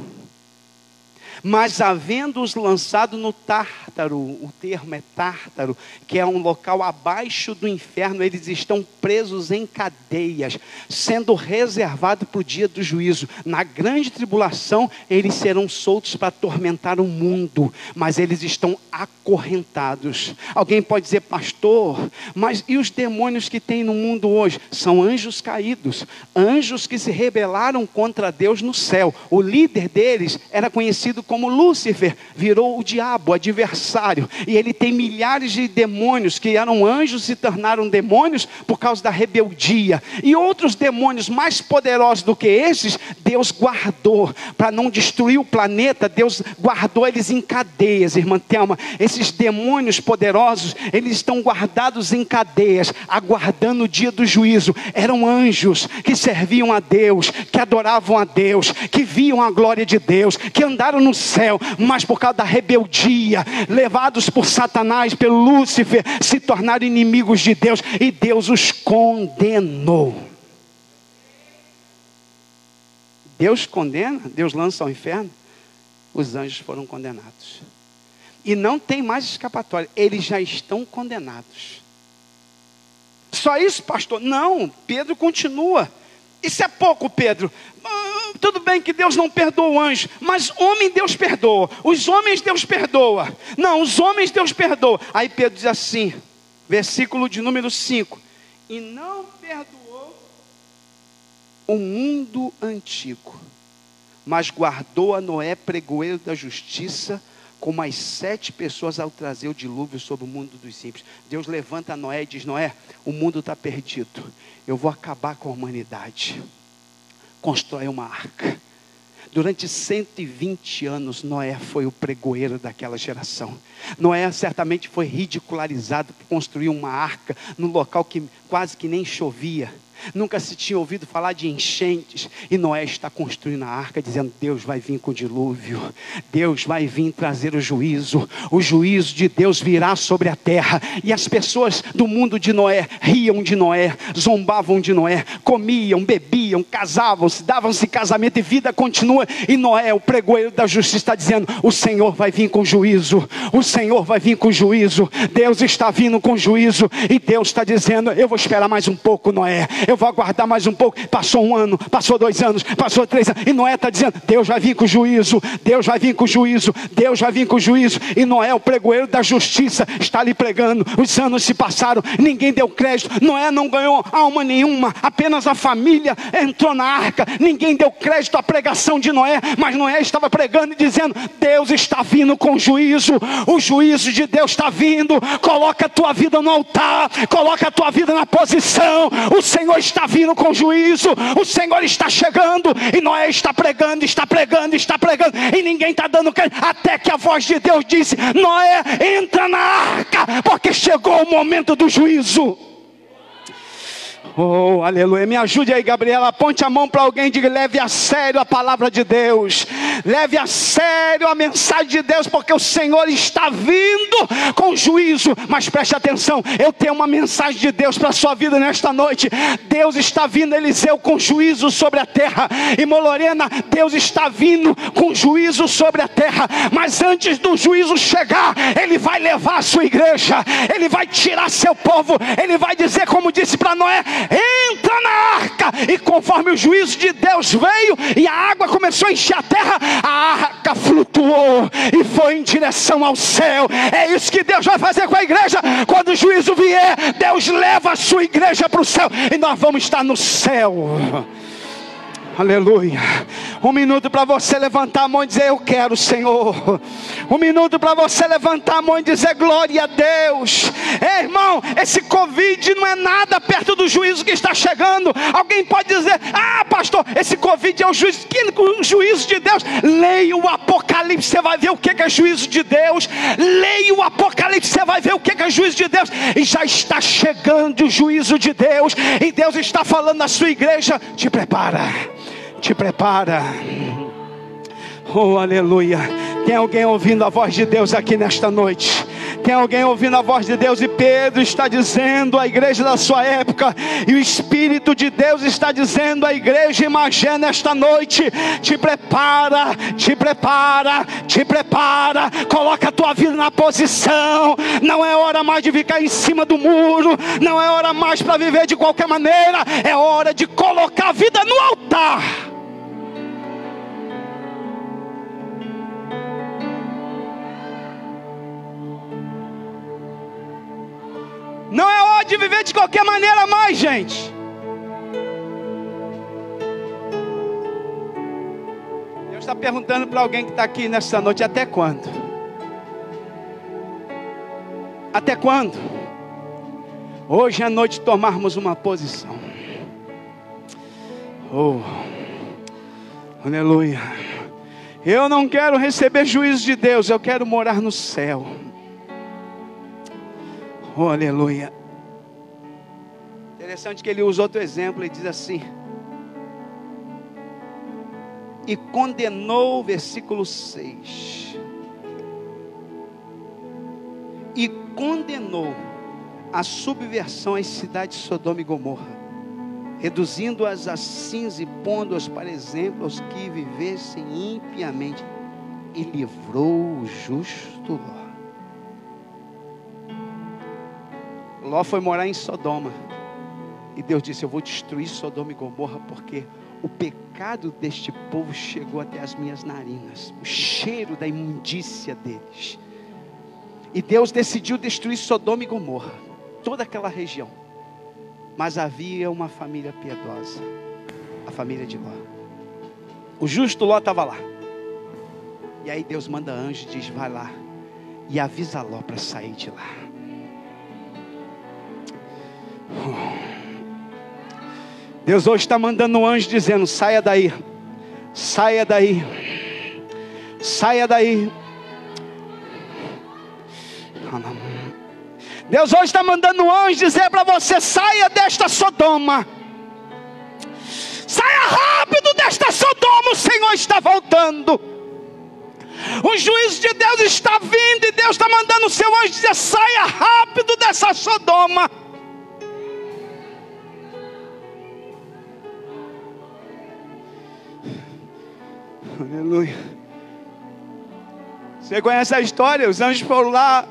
Speaker 1: Mas havendo-os lançado no Tártaro, o termo é Tártaro, que é um local abaixo do inferno, eles estão presos em cadeias, sendo reservados para o dia do juízo. Na grande tribulação, eles serão soltos para atormentar o mundo, mas eles estão acorrentados. Alguém pode dizer: pastor, mas e os demônios que tem no mundo hoje? São anjos caídos, anjos que se rebelaram contra Deus no céu. O líder deles era conhecido como Lúcifer, virou o diabo, o adversário, e ele tem milhares de demônios que eram anjos e se tornaram demônios por causa da rebeldia, e outros demônios mais poderosos do que esses, Deus guardou, para não destruir o planeta. Deus guardou eles em cadeias, irmã Thelma. Esses demônios poderosos, eles estão guardados em cadeias, aguardando o dia do juízo. Eram anjos que serviam a Deus, que adoravam a Deus, que viam a glória de Deus, que andaram no céu, mas por causa da rebeldia, levados por Satanás, pelo Lúcifer, se tornaram inimigos de Deus, e Deus os condenou. Deus condena, Deus lança ao inferno. Os anjos foram condenados, e não tem mais escapatória, eles já estão condenados. Só isso, pastor? Não, Pedro continua. Isso é pouco, Pedro. Tudo bem que Deus não perdoa o anjo, mas homem Deus perdoa. Os homens Deus perdoa. Não, os homens Deus perdoa. Aí Pedro diz assim, versículo de número 5: e não perdoou o mundo antigo, mas guardou a Noé, pregoeiro da justiça, com mais 7 pessoas ao trazer o dilúvio sobre o mundo dos simples. Deus levanta Noé e diz: Noé, o mundo está perdido, eu vou acabar com a humanidade. Constrói uma arca. Durante 120 anos, Noé foi o pregoeiro daquela geração. Noé certamente foi ridicularizado por construir uma arca num local que quase que nem chovia. nunca se tinha ouvido falar de enchentes. E Noé está construindo a arca, dizendo: Deus vai vir com o dilúvio, Deus vai vir trazer o juízo de Deus virá sobre a terra. E as pessoas do mundo de Noé riam de Noé, zombavam de Noé, comiam, bebiam, casavam-se, davam-se casamento, e vida continua. E Noé, o pregoeiro da justiça, está dizendo: o Senhor vai vir com juízo, o Senhor vai vir com juízo, Deus está vindo com juízo. E Deus está dizendo: eu vou esperar mais um pouco, Noé, eu vou aguardar mais um pouco. Passou 1 ano, passou 2 anos, passou 3 anos, e Noé está dizendo: Deus vai vir com juízo, Deus vai vir com juízo, Deus vai vir com juízo. E Noé, o pregoeiro da justiça, está ali pregando. Os anos se passaram, ninguém deu crédito, Noé não ganhou alma nenhuma, apenas a família entrou na arca. Ninguém deu crédito à pregação de Noé, mas Noé estava pregando e dizendo: Deus está vindo com juízo, o juízo de Deus está vindo. Coloca a tua vida no altar, coloca a tua vida na posição. O Senhor está vindo com juízo, o Senhor está chegando. E Noé está pregando, e ninguém está dando crédito, até que a voz de Deus disse: Noé, entra na arca, porque chegou o momento do juízo. Oh, aleluia. Me ajude aí, Gabriela. Aponte a mão para alguém e diga: leve a sério a palavra de Deus, leve a sério a mensagem de Deus, porque o Senhor está vindo com juízo. Mas preste atenção, eu tenho uma mensagem de Deus para a sua vida nesta noite. Deus está vindo, Eliseu, com juízo sobre a terra. Irmã Lorena, Deus está vindo com juízo sobre a terra. Mas antes do juízo chegar, Ele vai levar a sua igreja, Ele vai tirar seu povo. Ele vai dizer, como disse para Noé: entra na arca. E conforme o juízo de Deus veio e a água começou a encher a terra, a arca flutuou e foi em direção ao céu. É isso que Deus vai fazer com a igreja. Quando o juízo vier, Deus leva a sua igreja para o céu, e nós vamos estar no céu. Aleluia. 1 minuto para você levantar a mão e dizer: eu quero, Senhor. 1 minuto para você levantar a mão e dizer: glória a Deus. Ei, irmão, esse Covid não é nada perto do juízo que está chegando. Alguém pode dizer: ah, pastor, esse Covid é o juízo. Que o juízo de Deus? Leia o Apocalipse, você vai ver o que é juízo de Deus. Leia o Apocalipse, você vai ver o que é juízo de Deus. E já está chegando o juízo de Deus, e Deus está falando à sua igreja: te prepara, te prepara. Oh, aleluia. Tem alguém ouvindo a voz de Deus aqui nesta noite? Tem alguém ouvindo a voz de Deus? E Pedro está dizendo à igreja da sua época, e o Espírito de Deus está dizendo à igreja em Magé nesta noite: te prepara, te prepara, te prepara. Coloca a tua vida na posição. Não é hora mais de ficar em cima do muro, não é hora mais para viver de qualquer maneira. É hora de colocar a vida no altar. Não é hora de viver de qualquer maneira mais, gente. Deus está perguntando para alguém que está aqui nessa noite: até quando? Até quando? Hoje é noite de tomarmos uma posição. Oh, aleluia. Eu não quero receber juízo de Deus, eu quero morar no céu. Oh, aleluia. Interessante que ele usa outro exemplo. Ele diz assim: e condenou, versículo 6, e condenou a subversão às cidades de Sodoma e Gomorra, reduzindo-as a cinza e pondo-as para exemplo aos que vivessem impiamente, e livrou o justo Ló. Ló foi morar em Sodoma, e Deus disse: eu vou destruir Sodoma e Gomorra, porque o pecado deste povo chegou até as minhas narinas, o cheiro da imundícia deles. E Deus decidiu destruir Sodoma e Gomorra, toda aquela região. Mas havia uma família piedosa, a família de Ló. O justo Ló estava lá. E aí Deus manda anjo e diz: vai lá e avisa Ló para sair de lá. Deus hoje está mandando um anjo dizendo: saia daí, saia daí, saia daí. Deus hoje está mandando um anjo dizer para você: saia desta Sodoma, Saia rápido desta Sodoma, o Senhor está voltando. O juízo de Deus está vindo e Deus está mandando o seu anjo dizer: saia rápido dessa Sodoma. Aleluia. Você conhece a história? Os anjos foram lá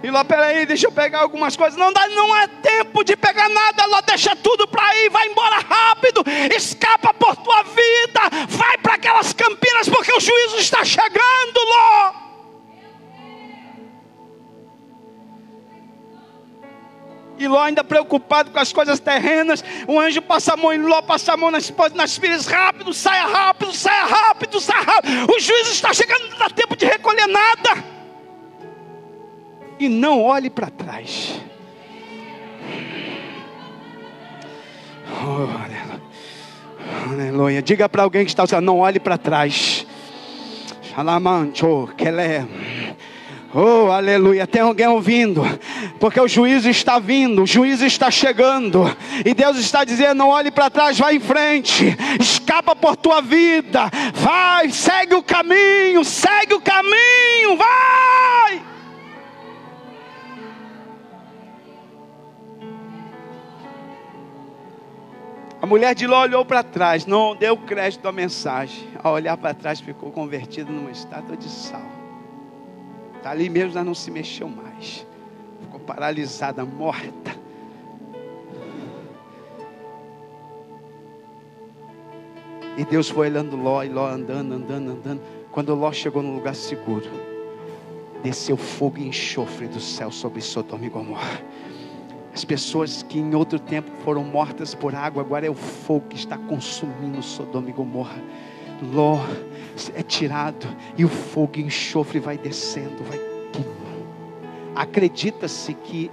Speaker 1: e lá, peraí, deixa eu pegar algumas coisas. Não é tempo de pegar nada. Lá, deixa tudo para aí, vai embora rápido, escapa por tua vida, vai para aquelas campinas, porque o juízo está chegando, Ló. E Ló ainda preocupado com as coisas terrenas. O anjo passa a mão em Ló, passa a mão nas filhas. Rápido, saia rápido, saia rápido, saia rápido. O juízo está chegando, não dá tempo de recolher nada. E não olhe para trás. Oh, aleluia. Aleluia. Diga para alguém que está dizendo: não olhe para trás. Shalamancho, kelé. Oh, aleluia, tem alguém ouvindo? Porque o juízo está vindo, o juízo está chegando. E Deus está dizendo: não olhe para trás, vai em frente. Escapa por tua vida. Vai, segue o caminho, vai. A mulher de Ló olhou para trás, não deu crédito à mensagem. Ao olhar para trás, ficou convertida numa estátua de sal. Ali mesmo ela não se mexeu mais. Ficou paralisada, morta. E Deus foi olhando Ló, e Ló andando. Quando Ló chegou num lugar seguro, desceu fogo e enxofre do céu sobre Sodoma e Gomorra. As pessoas que em outro tempo foram mortas por água, agora é o fogo que está consumindo Sodoma e Gomorra. Ló é tirado e o fogo e enxofre vai descendo, vai queimando. Acredita-se que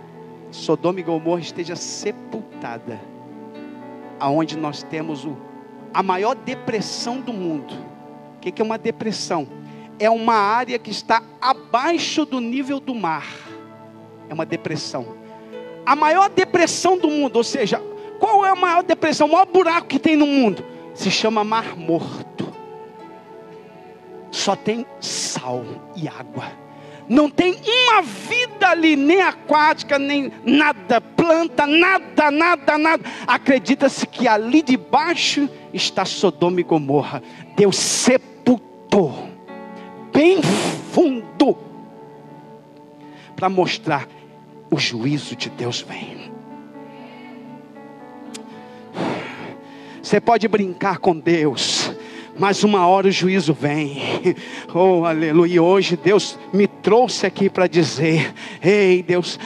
Speaker 1: Sodoma e Gomorra esteja sepultada aonde nós temos a maior depressão do mundo. O que é uma depressão? É uma área que está abaixo do nível do mar. É uma depressão. A maior depressão do mundo, ou seja, qual é a maior depressão? O maior buraco que tem no mundo se chama Mar Morto. Só tem sal e água. Não tem uma vida ali, nem aquática, nem nada, planta, nada. Acredita-se que ali debaixo está Sodoma e Gomorra. Deus sepultou bem fundo para mostrar: o juízo de Deus vem. Você pode brincar com Deus, mas uma hora o juízo vem. Oh, aleluia. E hoje Deus me trouxe aqui para dizer: ei, Deus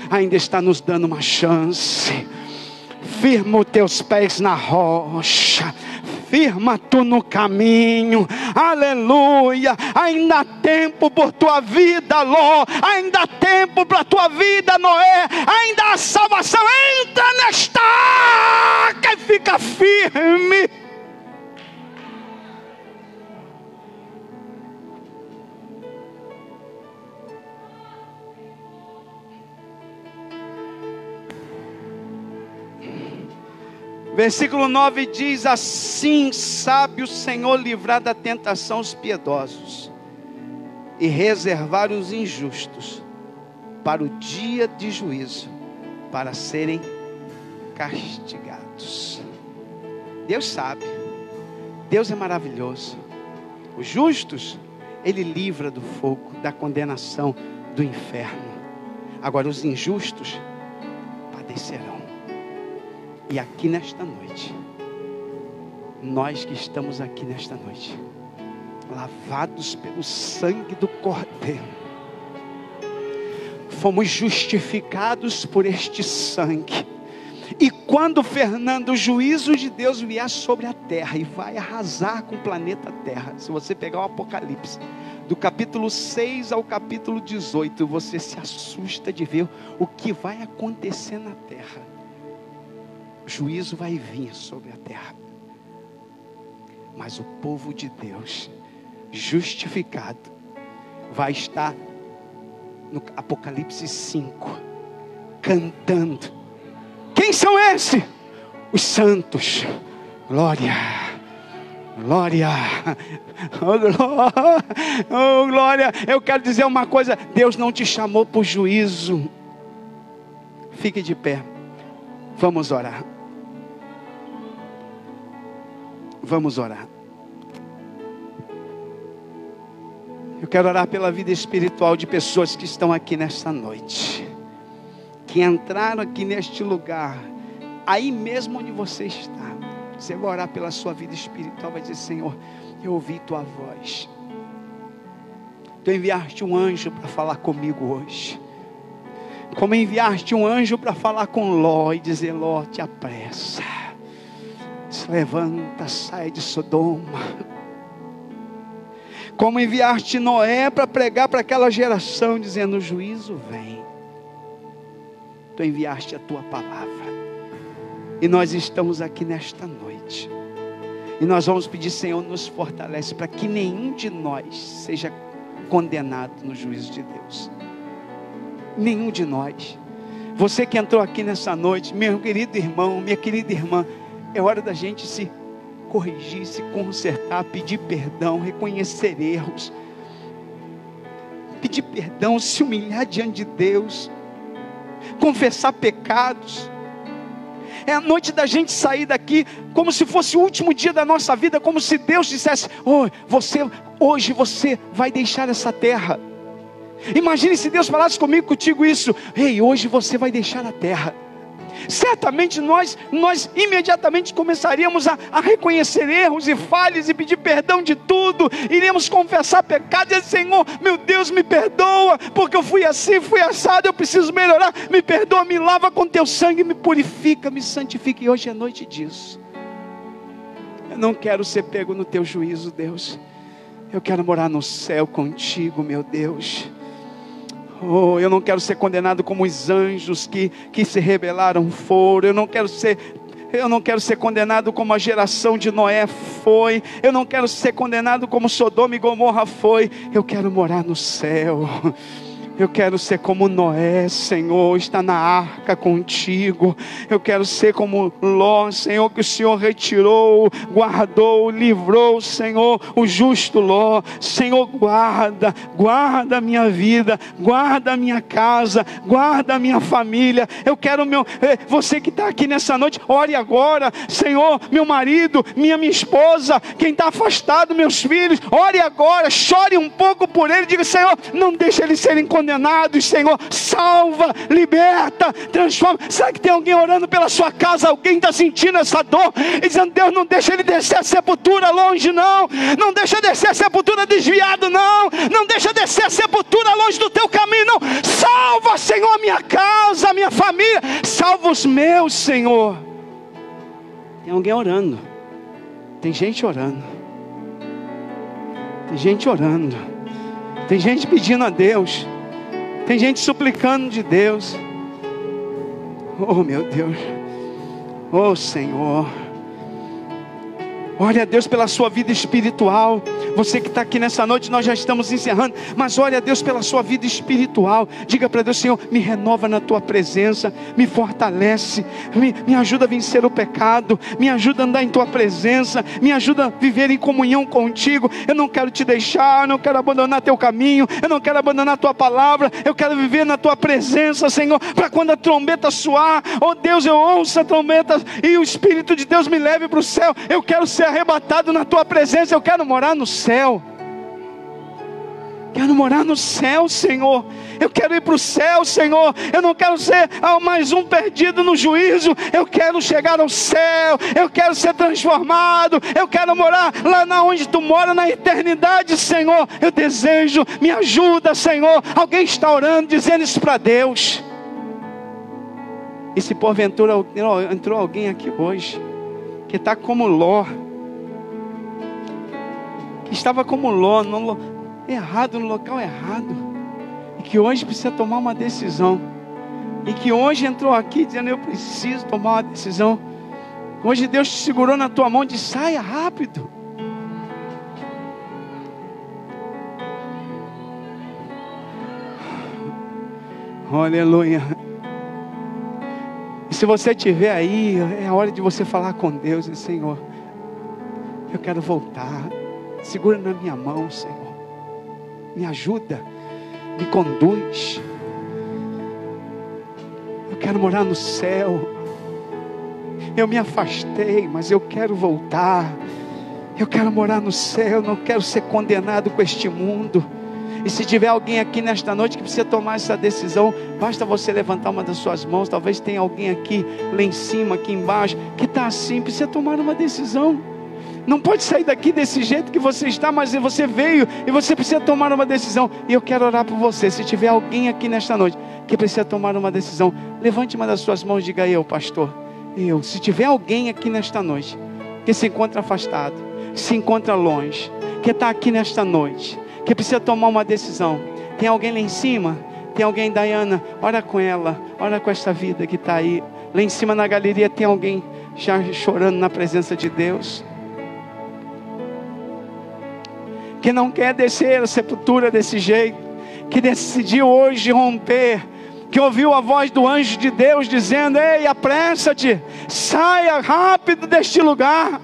Speaker 1: ainda está nos dando uma chance. Firma os teus pés na rocha. Firma tu no caminho. Aleluia. Ainda há tempo por tua vida, Ló. Ainda há tempo para tua vida, Noé. Ainda há salvação. Entra nesta arca e fica firme. Versículo 9 diz: assim sabe o Senhor livrar da tentação os piedosos e reservar os injustos para o dia de juízo, para serem castigados. Deus sabe, Deus é maravilhoso. Os justos Ele livra do fogo, da condenação, do inferno. Agora os injustos padecerão. E aqui nesta noite, nós que estamos aqui nesta noite, lavados pelo sangue do Cordeiro, fomos justificados por este sangue. E quando, Fernando, o juízo de Deus vier sobre a terra e vai arrasar com o planeta Terra, se você pegar o Apocalipse, do capítulo 6 ao capítulo 18, você se assusta de ver o que vai acontecer na terra. O juízo vai vir sobre a terra, mas o povo de Deus, justificado, vai estar no Apocalipse 5, cantando. Quem são esses? Os santos Glória. Glória. Oh, glória. Eu quero dizer uma coisa. Deus não te chamou por juízo. Fique de pé. Vamos orar. Vamos orar. Eu quero orar pela vida espiritual de pessoas que estão aqui nesta noite, que entraram aqui neste lugar, aí mesmo onde você está. Você vai orar pela sua vida espiritual, vai dizer: Senhor, eu ouvi tua voz. Tu enviaste um anjo para falar comigo hoje. Como enviaste um anjo para falar com Ló e dizer: Ló, te apressa, se levanta, sai de Sodoma. Como enviaste Noé para pregar para aquela geração, dizendo: o juízo vem. Tu enviaste a tua palavra. E nós estamos aqui nesta noite. E nós vamos pedir: Senhor, nos fortalece para que nenhum de nós seja condenado no juízo de Deus. Nenhum de nós. Você que entrou aqui nessa noite, meu querido irmão, minha querida irmã, é hora da gente se corrigir, se consertar, pedir perdão, reconhecer erros, pedir perdão, se humilhar diante de Deus, confessar pecados. É a noite da gente sair daqui como se fosse o último dia da nossa vida, como se Deus dissesse: hoje você vai deixar essa terra. Imagine se Deus falasse contigo isso: ei, hoje você vai deixar a terra. Certamente nós imediatamente começaríamos a reconhecer erros e falhas e pedir perdão de tudo. Iríamos confessar pecados e dizer: Senhor, meu Deus, me perdoa, porque eu fui assim, fui assado, eu preciso melhorar. Me perdoa, me lava com teu sangue, me purifica, me santifica. E hoje é noite disso. Eu não quero ser pego no teu juízo, Deus. Eu quero morar no céu contigo, meu Deus. Oh, eu não quero ser condenado como os anjos que se rebelaram foram. Eu não quero ser condenado como a geração de Noé foi. Eu não quero ser condenado como Sodoma e Gomorra foi. Eu quero morar no céu. Eu quero ser como Noé, Senhor, estar na arca contigo. Eu quero ser como Ló, Senhor, que o Senhor retirou, guardou, livrou, Senhor, o justo Ló. Senhor, guarda a minha vida, guarda a minha casa, guarda a minha família. Eu quero você que está aqui nessa noite, ore agora, Senhor, meu marido, minha esposa, quem está afastado, meus filhos, ore agora, chore um pouco por ele, diga: Senhor, não deixe eles serem condenados, Senhor, salva, liberta, transforma. Será que tem alguém orando pela sua casa? Alguém está sentindo essa dor e dizendo: Deus, não deixa ele descer a sepultura longe, não deixa descer a sepultura desviado, não deixa descer a sepultura longe do teu caminho, não. Salva, Senhor, a minha casa, a minha família, salva os meus, Senhor. Tem alguém orando, tem gente orando, tem gente orando, tem gente pedindo a Deus, tem gente suplicando de Deus. Oh, meu Deus. Oh, Senhor. Olha a Deus pela sua vida espiritual. Você que está aqui nessa noite, nós já estamos encerrando, mas olha a Deus pela sua vida espiritual. Diga para Deus: Senhor, me renova na tua presença, me fortalece, me ajuda a vencer o pecado, me ajuda a andar em tua presença, me ajuda a viver em comunhão contigo. Eu não quero te deixar, eu não quero abandonar teu caminho, eu não quero abandonar tua palavra, eu quero viver na tua presença, Senhor, para quando a trombeta soar, oh Deus, eu ouço a trombeta e o Espírito de Deus me leve para o céu. Eu quero ser arrebatado na tua presença, eu quero morar no céu. Quero morar no céu, Senhor. Eu quero ir para o céu, Senhor. Eu não quero ser mais um perdido no juízo. Eu quero chegar ao céu. Eu quero ser transformado. Eu quero morar lá onde tu mora, na eternidade, Senhor. Eu desejo, me ajuda, Senhor. Alguém está orando, dizendo isso para Deus. E se porventura entrou alguém aqui hoje que está como Ló, que estava como Ló, errado, no local errado, e que hoje precisa tomar uma decisão, e que hoje entrou aqui dizendo: eu preciso tomar uma decisão. Hoje Deus te segurou na tua mão e disse: saia rápido. Aleluia. E se você estiver aí, é a hora de você falar com Deus: Senhor, Eu quero voltar. Segura na minha mão, Senhor. Me ajuda, me conduz. Eu quero morar no céu. Eu me afastei, mas eu quero voltar. Eu quero morar no céu, não quero ser condenado com este mundo. E se tiver alguém aqui nesta noite que precisa tomar essa decisão, basta você levantar uma das suas mãos. Talvez tenha alguém aqui, lá em cima, aqui embaixo, que está assim, precisa tomar uma decisão. Não pode sair daqui desse jeito que você está, mas você veio e você precisa tomar uma decisão. E eu quero orar por você. Se tiver alguém aqui nesta noite que precisa tomar uma decisão, levante uma das suas mãos e diga: eu, pastor, eu. Se tiver alguém aqui nesta noite que se encontra afastado, se encontra longe, que está aqui nesta noite, que precisa tomar uma decisão. Tem alguém lá em cima? Tem alguém, Dayana? Ora com ela, ora com essa vida que está aí. Lá em cima na galeria tem alguém já chorando na presença de Deus, que não quer descer a sepultura desse jeito, que decidiu hoje romper, que ouviu a voz do anjo de Deus dizendo: ei, apressa-te, saia rápido deste lugar.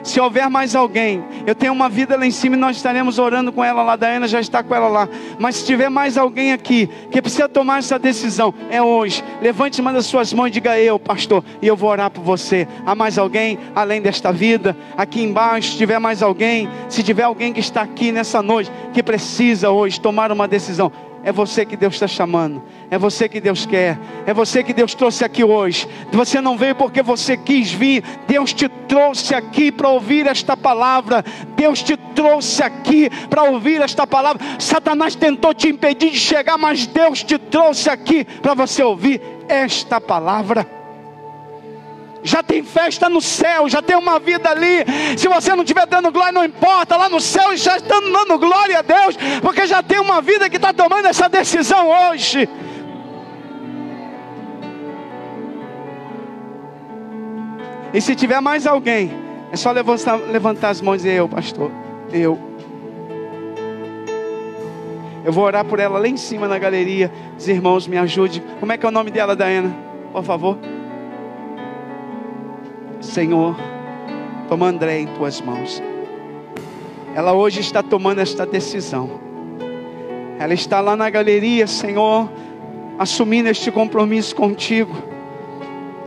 Speaker 1: Se houver mais alguém, eu tenho uma vida lá em cima e nós estaremos orando com ela lá. A Dayana já está com ela lá. Mas se tiver mais alguém aqui que precisa tomar essa decisão, é hoje. Levante uma das suas mãos e diga: eu, pastor, e eu vou orar por você. Há mais alguém além desta vida? Aqui embaixo, se tiver mais alguém, se tiver alguém que está aqui nessa noite, que precisa hoje tomar uma decisão, é você que Deus está chamando, é você que Deus quer, é você que Deus trouxe aqui hoje. Você não veio porque você quis vir, Deus te trouxe aqui para ouvir esta palavra. Deus te trouxe aqui para ouvir esta palavra. Satanás tentou te impedir de chegar, mas Deus te trouxe aqui para você ouvir esta palavra. Já tem festa no céu, já tem uma vida ali. Se você não estiver dando glória, não importa, lá no céu já estão dando glória a Deus, porque já tem uma vida que está tomando essa decisão hoje. E se tiver mais alguém, é só levantar as mãos e dizer: eu, pastor, eu vou orar por ela lá em cima na galeria. Os irmãos, me ajude. Como é que é o nome dela, Dayana? Por favor. Senhor, toma André em tuas mãos. Ela hoje está tomando esta decisão. Ela está lá na galeria, Senhor, assumindo este compromisso contigo.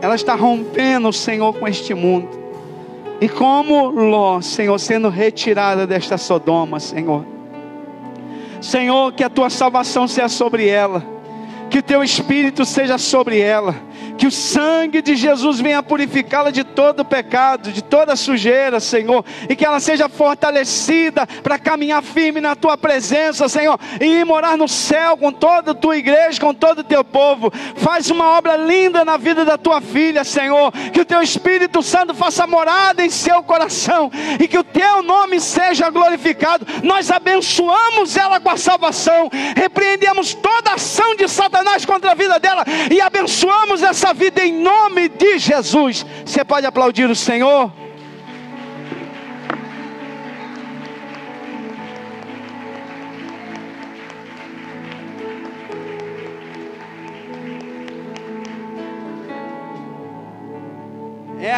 Speaker 1: Ela está rompendo, Senhor, com este mundo. E como Ló, Senhor, sendo retirada desta Sodoma, Senhor. Senhor, que a tua salvação seja sobre ela, que o teu Espírito seja sobre ela, que o sangue de Jesus venha purificá-la de todo pecado, de toda sujeira, Senhor, e que ela seja fortalecida para caminhar firme na tua presença, Senhor, e ir morar no céu com toda a tua igreja, com todo o teu povo. Faz uma obra linda na vida da tua filha, Senhor, que o teu Espírito Santo faça morada em seu coração, e que o teu nome seja glorificado. Nós abençoamos ela com a salvação, repreendemos toda ação de Satanás contra a vida dela, e abençoamos essa vida em nome de Jesus. Você pode aplaudir o Senhor?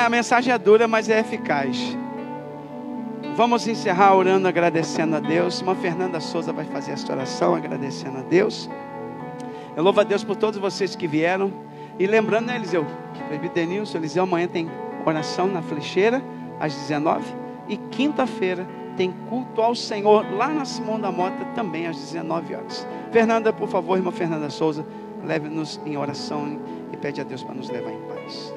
Speaker 1: A mensagem é dura, mas é eficaz. Vamos encerrar orando, agradecendo a Deus. Irmã Fernanda Souza vai fazer esta oração, agradecendo a Deus. Eu louvo a Deus por todos vocês que vieram. E lembrando, né, Eliseu? Presbítero Nilson, Eliseu, amanhã tem oração na Flecheira, às 19. E quinta-feira tem culto ao Senhor, lá na Simão da Mota, também às 19 horas. Fernanda, por favor, irmã Fernanda Souza, leve-nos em oração e pede a Deus para nos levar em paz.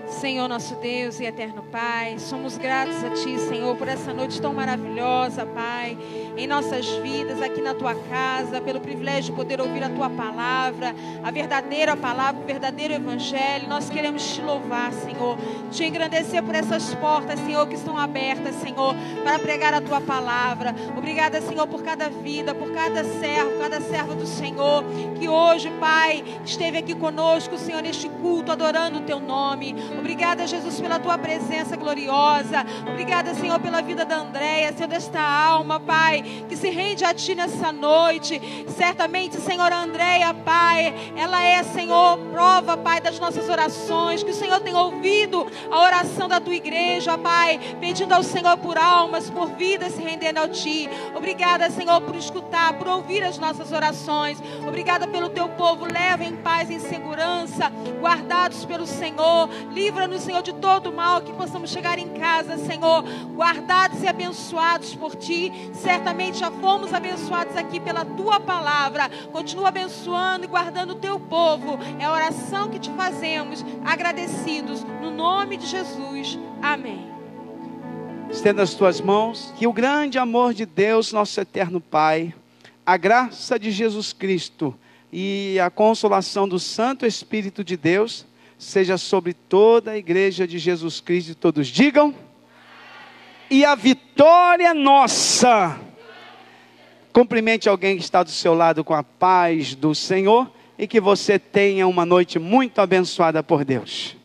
Speaker 2: Senhor nosso Deus e eterno Pai, somos gratos a Ti, Senhor, por essa noite tão maravilhosa, Pai, em nossas vidas, aqui na Tua casa, pelo privilégio de poder ouvir a Tua palavra, a verdadeira palavra, o verdadeiro Evangelho. Nós queremos Te louvar, Senhor, Te engrandecer por essas portas, Senhor, que estão abertas, Senhor, para pregar a Tua palavra. Obrigada, Senhor, por cada vida, por cada serva do Senhor, que hoje, Pai, esteve aqui conosco, Senhor, neste culto, adorando o Teu nome. Obrigada, Obrigada, Jesus, pela tua presença gloriosa. Obrigada, Senhor, pela vida da Andréia, Senhor, desta alma, Pai, que se rende a ti nessa noite. Certamente, Senhor, a Andréia, Pai, ela é, Senhor, prova, Pai, das nossas orações, que o Senhor tem ouvido a oração da tua igreja, Pai, pedindo ao Senhor por almas, por vidas se rendendo a ti. Obrigada, Senhor, por escutar, por ouvir as nossas orações. Obrigada pelo teu povo. Leva em paz, em segurança, guardados pelo Senhor. Livra-nos, Senhor, de todo mal, que possamos chegar em casa, Senhor, guardados e abençoados por ti. Certamente já fomos abençoados aqui pela tua palavra. Continua abençoando e guardando o teu povo. É a oração que te fazemos, agradecidos, no nome de Jesus. Amém.
Speaker 1: Estenda as tuas mãos. Que o grande amor de Deus, nosso eterno Pai, a graça de Jesus Cristo e a consolação do Santo Espírito de Deus seja sobre toda a igreja de Jesus Cristo. E todos digam: e a vitória nossa. Cumprimente alguém que está do seu lado com a paz do Senhor, e que você tenha uma noite muito abençoada por Deus.